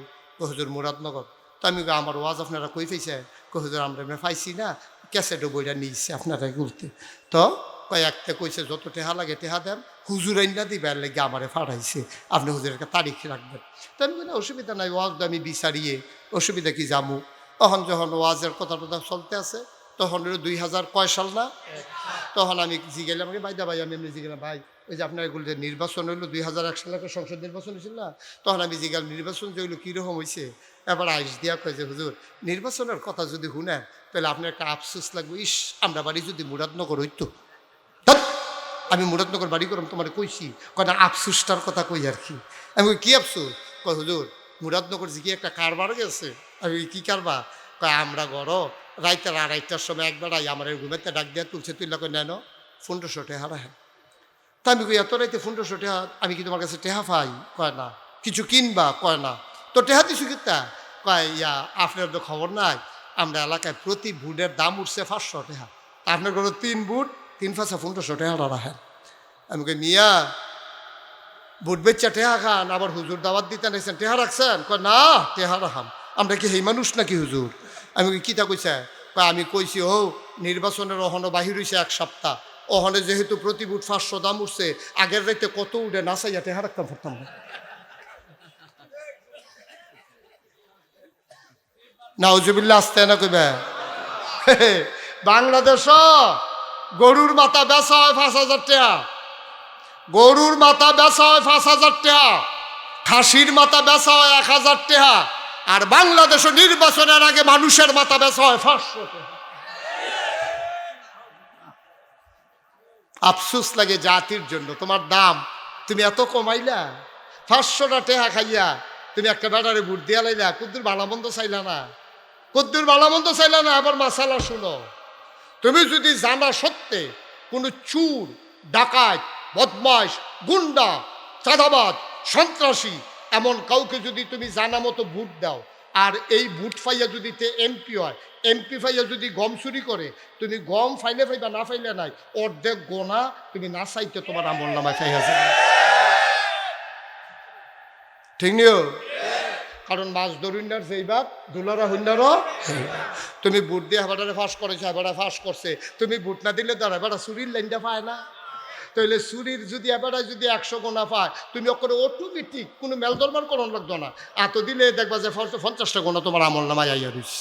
হুজুর মুরাদনগর। তো আমি আমার ওয়াজ আপনারা কই পাইছে? হুজুর আমরা পাইছি না, ক্যাসেটও বইটা নিয়েছে আপনারা ঘুরতে। তো কয়েকটা কইছে যত টেহা লাগে টেহা দেন, হুজুর আইনা দিবার লেগে আমারে ফাটাইছে, আপনি হুজুরের একটা তারিখ রাখবেন। তো আমি বলি অসুবিধা নাই, ওয়াজ আমি বিচারিয়ে অসুবিধা কি জামু। তখন যখন ওয়াজের কথা টথা চলতে আছে, তখন 2000 কয় সাল না? তখন আমি জিগেলাম বাইদা ভাই, আমি এমনি জিগেলাম ভাই ওই যে আপনার এগুলো যে নির্বাচন হইলো 2001 সালে একটা সংসদ নির্বাচন হয়েছিল না, তখন আমি জিগাল নির্বাচন যে হইলো কীরকম হয়েছে। এবার আইস দিয়া কয় যে হুজুর নির্বাচনের কথা যদি শুনেন তাহলে আপনার একটা আফসোস লাগবে, ইস আমরা বাড়ি যদি মুরাদনগর হইতো। ধ্যাৎ, আমি মুরাদনগর বাড়ি করলাম তোমার কইছি, কয় না আফসোসটার কথা কই আর কি। আমি কই, কি আফসোস? কয় হুজুর মুরাদনগর যে কি একটা কারবার গেছে। আমি কি কারবার? কয় আমরা গড় রাইতের 2:30টার সময় একবার আমার ঘুমেতে ডাক দিয়া তুলছে, তুইলা কই নেন 1500 টাকা হারা। তা আমি কই এত রাইতে 1500 টাকা আমি কি তোমার কাছে টেহা পাই? কয় না। কিছু কিনবা? কয় না। তো টেহা দিছু কিতা? কয় ইয়া আপনার তো খবর নাই, আমরা এলাকায় প্রতি বুটের দাম উঠছে 500 টাকা। আপনার ঘরে 3 বুট 3 5 1500 টাকা রাখেন। আমি কই মিয়া বুট বেচা টেহা খান, আবার হুজুর দাওয়াত দিতে নাইছেন টেহা রাখছেন? কয় না টেহা রাখাম। আমরা কি সেই মানুষ নাকি হুজুর? আমি কই কিতা কইছে? কয় আমি কইছি ও নির্বাচনের অহনো বাহির হইছে 1 সপ্তাহ, ওখানে যেহেতু প্রতি বুট 500 দাম উঠছে, আগের রাইতে কত উঠে নাচাইয়া টেহা রাখতাম পারতাম না। নাউজুবিল্লাহ, আসতে না কইবে। বাংলাদেশ গরুর মাথা বেচা হয় 5000 টাকা, গরুর মাথা বেচা হয় 5000 টাকা, খাসির মাথা বেচা হয় 1000 টাকা, আর বাংলাদেশ নির্বাচনের আগে মানুষের মাথা বেচা হয় 500 টাকা। আফসোস লাগে জাতির জন্য, তোমার দাম তুমি এত কমাইলা, 500টা টেহা খাইয়া তুমি একটা ব্যাটারে বুট দিয়া লাইলা, কুদ্দুর ভালামন্দ চাইলা না, কুদ্দুর ভালামন্দ চাইলা না। আবার মাসালা শুনো, তুমি যদি জানা সত্ত্বে কোনো চুর, ডাকাত, বদমাশ, গুন্ডা, চাঁদাবাজ, সন্ত্রাসী এমন কাউকে যদি তুমি জানা মতো ভোট দাও, আর এই ভোট ফাইয়া যদি এমপি হয়, এমপি ফাইয়া যদি গম চুরি করে, তুমি গম ফাইলে ফাইবা না ফাইলে নাই, অর্ধেক গোনা তুমি না চাইতে তোমার আমল নামায় ফাইয়া যাবে। ঠিক নিও, কারণ মাছ ধরুন্নার যেইবার দুলারা হুন্নারও তুমি বুট দিয়ে হেবাটারে ফাঁস করেছো, হেবাটা ফাঁস করছে, তুমি বুট না দিলে ধর হেবাটা চুরির লাইনটা পায় না। তাহলে চুরির যদি এবারে যদি 100 গোনা পায়, তুমি ওকে অটোমেটিক কোনো মেলদরবার করণ লাগতো না, এত দিলে দেখবা যে 50টা গোনা তোমার আমল নামায় আইয়া রইছে।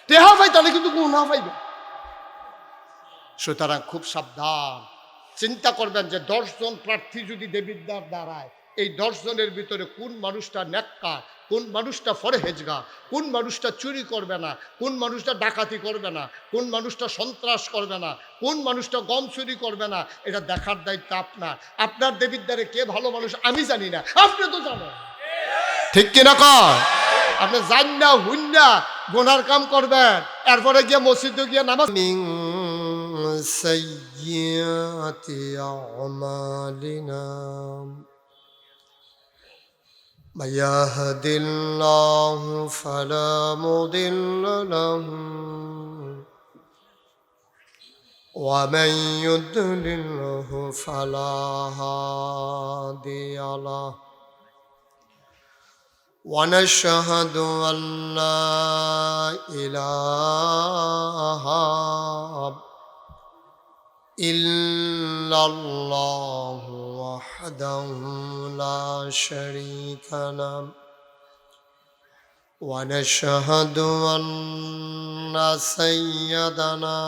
টেহা পাই তাহলে কিন্তু গোনা পাইবে। সুতরাং খুব সাবধান, চিন্তা করবেন যে 10 জন প্রার্থী যদি দেবিদ্বার দাঁড়ায়, এই 10 জনের ভিতরে কোন মানুষটা নেককার, কোন মানুষটা ফরহেজগা, কোন মানুষটা চুরি করবে না, কোন মানুষটা ডাকাতি করবে না, কোন মানুষটা সন্ত্রাস করবে না, কোন মানুষটা গম চুরি করবে না, এটা দেখার দায়িত্ব আপনার। আপনার দেবিদ্বারে কে ভালো মানুষ আমি জানি না, আপনি তো জানেন, ঠিক কিনা কর? আপনি জান না হুন না গোনার কাম করবেন, এরপরে গিয়ে মসজিদে গিয়ে নামাজ। সাইয়্যাতি আমালিনা من يهد الله فلا مضل له ومن يضلله فلا هادي له ونشهد أن لا إله إلا الله وحده لا شريك له ونشهد أن سيدنا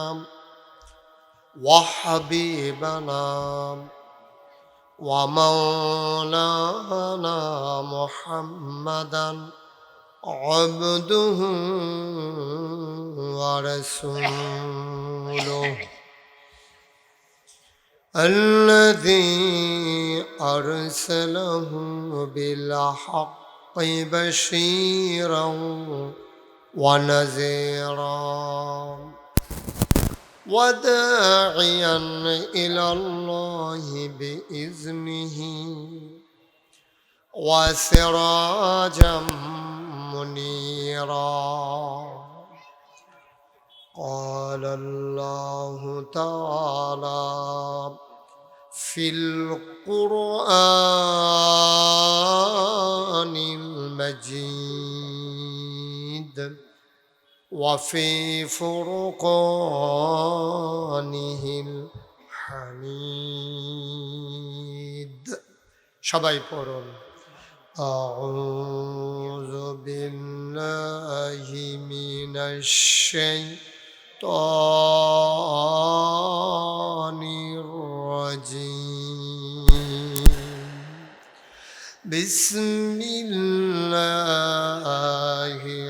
وحبيبنا ومولانا محمدا عبده ورسوله الذي أرسله بالحق بشيرا ونذيرا وداعيا إلى الله بإذنه وسراجا منيرا قال الله تعالى في القرآن المجيد وفي فرقانه الحميد সবাই পড়ুন أعوذ بالله من الشيطان الشيطان الرجيم بسم الله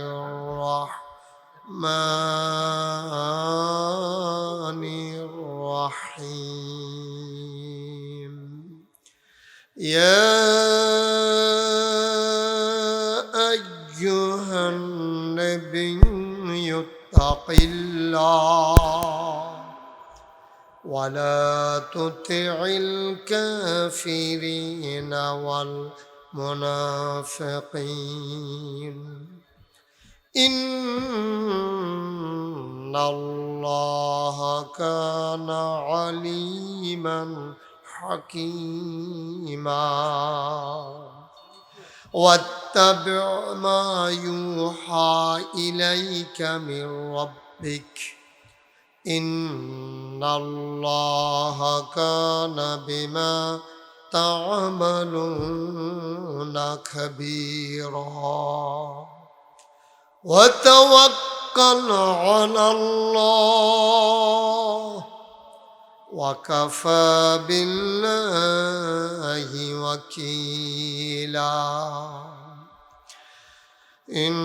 الرحمن الرحيم يا أيها النبي اتق الله ولا تطع الكافرين والمنافقين إن الله كان عليما حكيما واتبع ما يوحى إليك من ربك إن الله كان بما تعملون خبيرا وتوكل على الله وكفى بالله وكيلا إن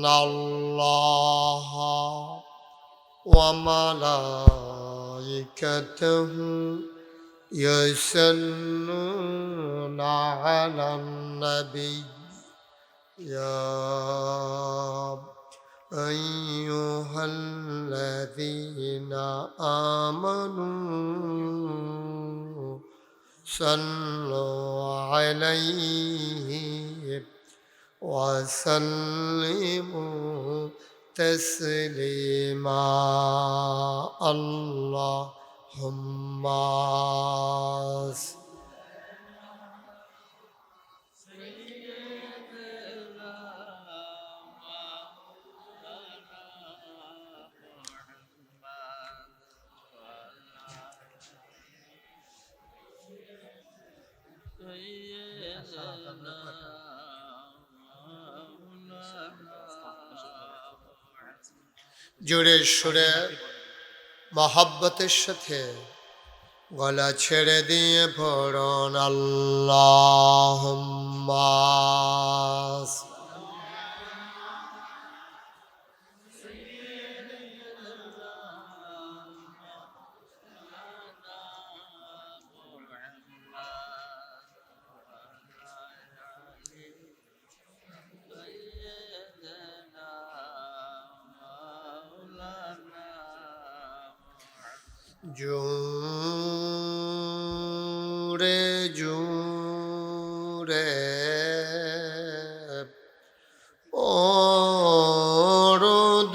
الله وملائكته يصلون على النبي يا أيها الذين آمنوا صلوا عليه وسلموا تسليما اللهم জোরে সুরে মহব্বতের সাথে গলা ছেড়ে দিয়ে পড়ুন আল্লাহুম্মা জোরে জোরে দুরূদ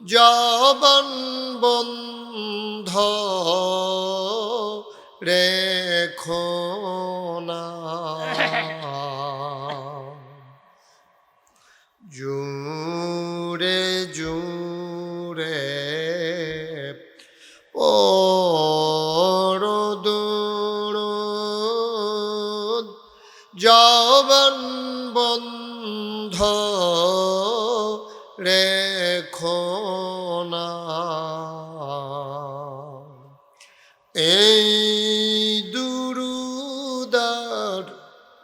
জবান বন্ধ রেখো না জোরে জোরে দুরূদ জবান বন্ধ রেখো না এই দুরূদার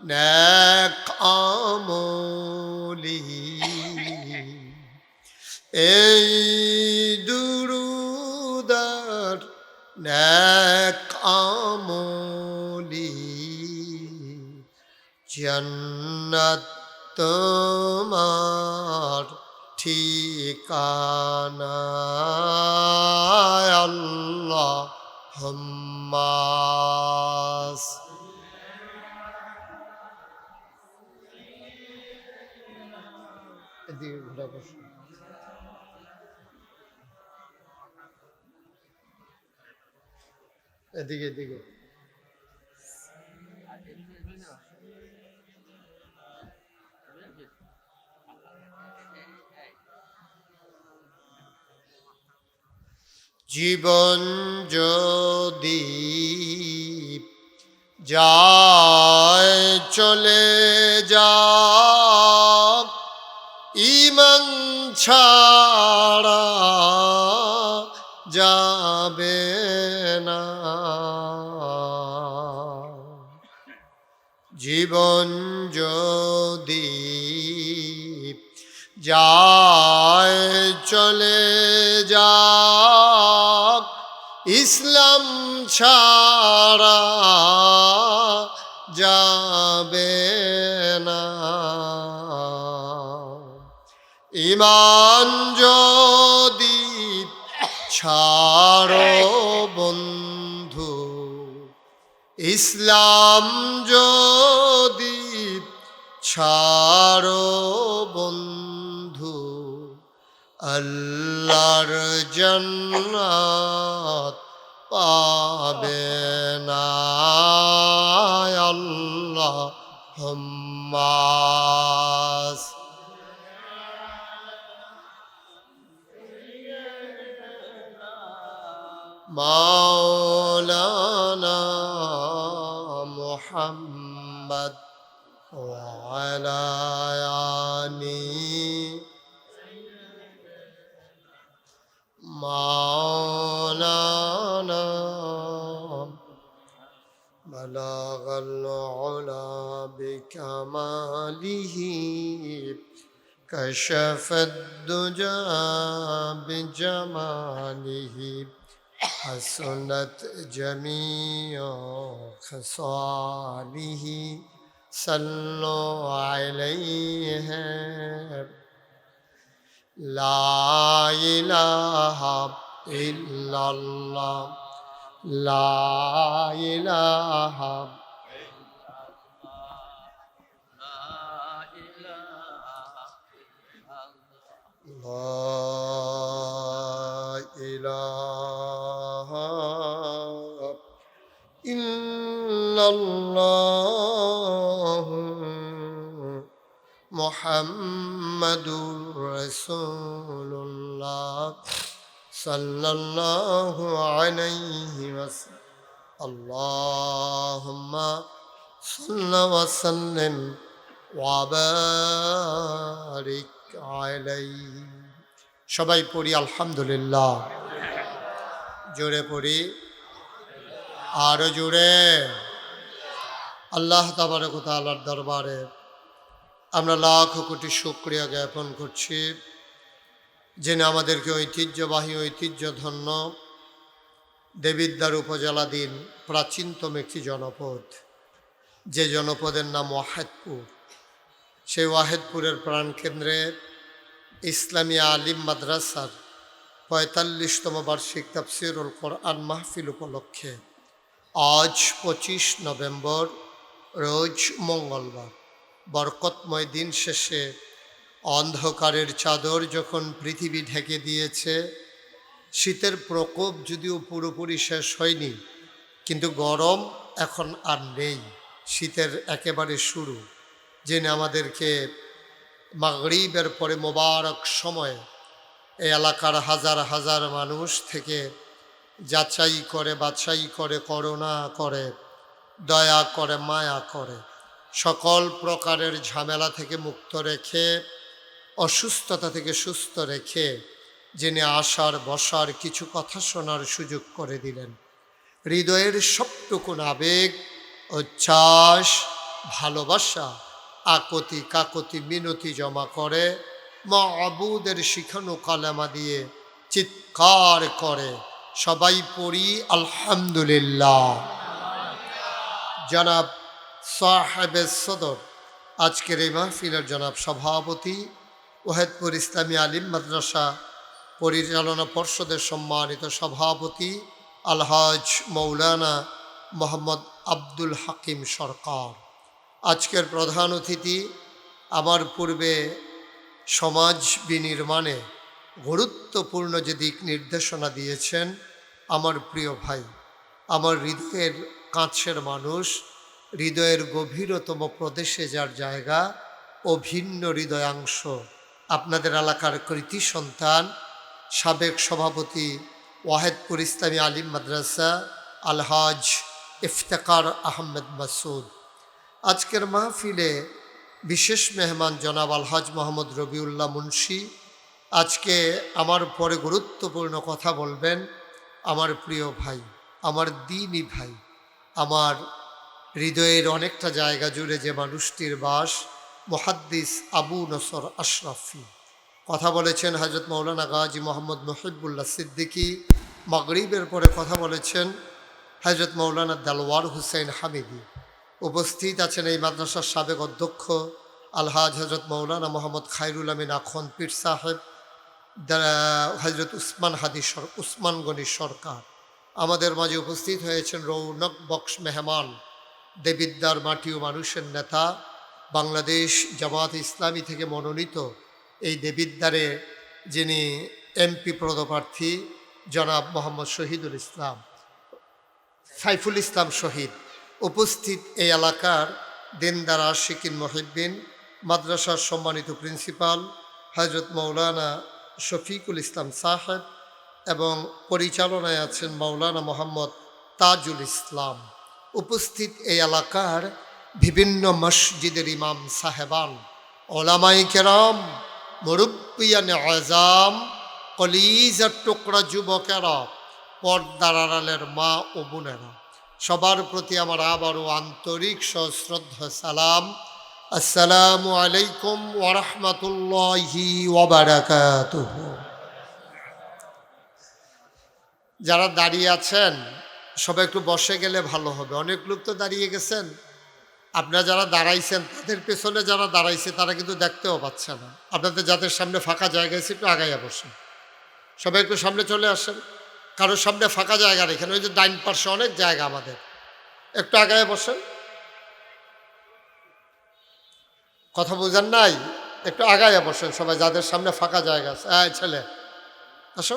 নেক আমলি এই দুরূদার নেক আমলি জান্নাত তোমার ঠিকানা আল্লাহুম্মা এদিকে ঘোরা বসো এদিকে এদিকে জীবন যদি যায় চলে যায় ছাড়া যাবে না, জীবন যদি যায় চলে যাক, ইসলাম ছাড়া যাবে না। ঈমান যদি ছাড়ো বন্ধু, ইসলাম যদি ছাড়ো বন্ধু, আল্লাহর জান্নাত পাবে না। আল্লাহুম্মা মাওলানা মুহাম্মদ ওয়া আলা আলি মাওলানা বালাগাল উলা বিকামালিহি কাশাফাদ দুজা বিজামালিহি হাসনাত জামিউ খাসালিহি সাল্লু আলাইহি লা ইলাহা ইল্লাল্লাহ লা ইলাহা ইল্লাল্লাহ মুহাম্মাদুর রাসূলুল্লাহ সাল্লাল্লাহু আলাইহি ওয়াসাল্লাম। আল্লাহুম্মা সাল্লি ওয়া সাল্লিম ওয়া বারিক আলাইহি। সবাই পড়ি আলহামদুলিল্লাহ। জোরে পড়ি, আরো জোরে। আল্লাহ তাবারক ওয়া তাআলার দরবারে আমরা লাখ কোটি শুকরিয়া জ্ঞাপন করছি, যিনি আমাদেরকে ঐতিহ্যবাহী ঐতিহ্যধন্য দেবিদ্বার উপজেলাধীন প্রাচীনতম একটি জনপদ, যে জনপদের নাম ওয়াহেদপুর। সেই ওয়াহেদপুরের প্রাণকেন্দ্রে ইসলামী আলিম মাদ্রাসার ৪৫তম বার্ষিক তাফসীরুল কোরআন মাহফিল উপলক্ষে আজ ২৫ নভেম্বর রোজ মঙ্গলবার বরকতময় দিন শেষে অন্ধকারের চাদর যখন পৃথিবী ঢেকে দিয়েছে, শীতের প্রকোপ যদিও পুরোপুরি শেষ হয়নি, কিন্তু গরম এখন আর নেই, শীতের একেবারে শুরু। যিনি আমাদেরকে মাগরিবের পরে মোবারক সময়ে এই এলাকার হাজার হাজার মানুষ থেকে যাচাই করে বাছাই করে, করুণা করে, দয়া করে, মায়া করে, সকল প্রকারের ঝামেলা থেকে মুক্ত রেখে, অসুস্থতা থেকে সুস্থ রেখে, যিনি আসার বসার কিছু কথা শোনার সুযোগ করে দিলেন। হৃদয়ের সবটুকুন আবেগ, উচ্ছ্বাস, ভালোবাসা, আকতি কাকতি মিনতি জমা করে মাবুদের শিখানো কালেমা দিয়ে চিৎকার করে সবাই পড়ি আলহামদুলিল্লাহ। জনাব সাহেবে সদর, আজকের এই মাহফিলের জনাব সভাপতি, ওয়াহেদপুর ইসলামী আলিম মাদ্রাসা পরিচালনা পর্ষদের সম্মানিত সভাপতি আলহাজ মৌলানা মোহাম্মদ আব্দুল হাকিম সরকার, আজকের প্রধান অতিথি, আমার পূর্বে সমাজ বিনির্মাণে গুরুত্বপূর্ণ যে দিক নির্দেশনা দিয়েছেন আমার প্রিয় ভাই, আমার হৃদয়ের কাছের মানুষ, হৃদয়ের গভীরতম প্রদেশে যার জায়গা, অভিন্ন হৃদয়াংশ, আপনাদের এলাকার কৃতি সন্তান, সাবেক সভাপতি ওয়াহেদপুর ইসলামী আলিম মাদ্রাসা আলহাজ ইফতেখার আহমেদ মাসুদ। আজকের মাহফিলে বিশেষ মেহমান জনাব আলহাজ মোহাম্মদ রবিউল্লাহ মুন্সি আজকে আমার পরে গুরুত্বপূর্ণ কথা বলবেন। আমার প্রিয় ভাই, আমার দ্বীনি ভাই, আমার হৃদয়ের অনেকটা জায়গা জুড়ে যে মানুষটির বাস, মুহাদ্দিস আবু নসর আশরাফি। কথা বলেছেন হযরত মাওলানা গাজী মোহাম্মদ মুহিবুল্লাহ সিদ্দিকী। মাগরিবের পরে কথা বলেছেন হযরত মাওলানা দেলওয়ার হুসাইন হামিদি। উপস্থিত আছেন এই মাদ্রাসার সাবেক অধ্যক্ষ আলহাজ হযরত মাওলানা মোহাম্মদ খায়রুল আমিন আখন পীর সাহেব, হযরত উসমান গনি সরকার। আমাদের মাঝে উপস্থিত হয়েছেন রৌনক বক্স মেহমান, দেবিদ্দার মাটি ও মানুষের নেতা, বাংলাদেশ জামাত ইসলামী থেকে মনোনীত এই দেবিদ্দারে যিনি এমপি পদপ্রার্থী জনাব মোহাম্মদ শহীদুল ইসলাম, সাইফুল ইসলাম শহীদ। উপস্থিত এই এলাকার দিনদার আশিকিন মহিদ্দিন, মাদ্রাসার সম্মানিত প্রিন্সিপাল হযরত মাওলানা শফিকুল ইসলাম সাহেব এবং পরিচালনায় আছেন মাওলানা মোহাম্মদ তাজুল ইসলাম। উপস্থিত এই এলাকার বিভিন্ন মসজিদের ইমাম সাহেবান, ওলামায়ে কেরাম, মুরব্বিয়ান আযাম, কলিজার টুকরা যুবকেরা, পর্দার আড়ালের মা ও বোনেরা, সবার প্রতি আমার আবারও আন্তরিক সশ্রদ্ধা সালাম। আসসালামু আলাইকুম ওয়া রাহমাতুল্লাহি ওয়া বারাকাতুহু। যারা দাঁড়িয়ে আছেন সবাই একটু বসে গেলে ভালো হবে। অনেক লোক তো দাঁড়িয়ে গেছেন, আপনারা যারা দাঁড়াইছেন তাদের পেছনে যারা দাঁড়াইছে তারা কিন্তু দেখতেও পাচ্ছে না। আপনাদের যাদের সামনে ফাঁকা জায়গা আছে একটু আগাইয়া বসেন, সবাই একটু সামনে চলে আসেন। কারোর সামনে ফাঁকা জায়গা রেখেন, ওই যে ডাইন পাশে অনেক জায়গা আমাদের, একটু আগায় বসেন। কথা বুঝেন নাই? একটু আগায় বসেন সবাই, যাদের সামনে ফাঁকা জায়গা আছে। ছেলে আসো,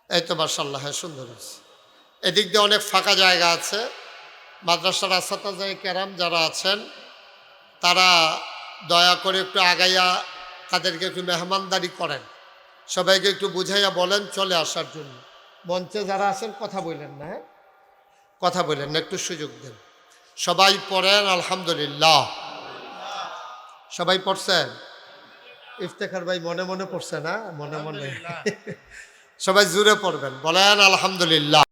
এই তো মাশাআল্লাহ, হ্যাঁ সুন্দর আছে। এদিক দিয়ে অনেক ফাঁকা জায়গা আছে। মাদ্রাসার আসাতাজায়ে কেরাম যারা আছেন তারা দয়া করে একটু আগাইয়া তাদেরকে একটু মেহমানদারি করেন, সবাইকে একটু বুঝাইয়া বলেন চলে আসার জন্য। মঞ্চে যারা আছেন কথা বললেন না, হ্যাঁ কথা বললেন না, একটু সুযোগ দেন। সবাই পড়েন আলহামদুলিল্লাহ। সবাই পড়ছেন? ইফতেখার ভাই মনে মনে পড়ছে না? মনে মনে সবাই জুড়ে পড়বেন, বলেন আলহামদুলিল্লাহ।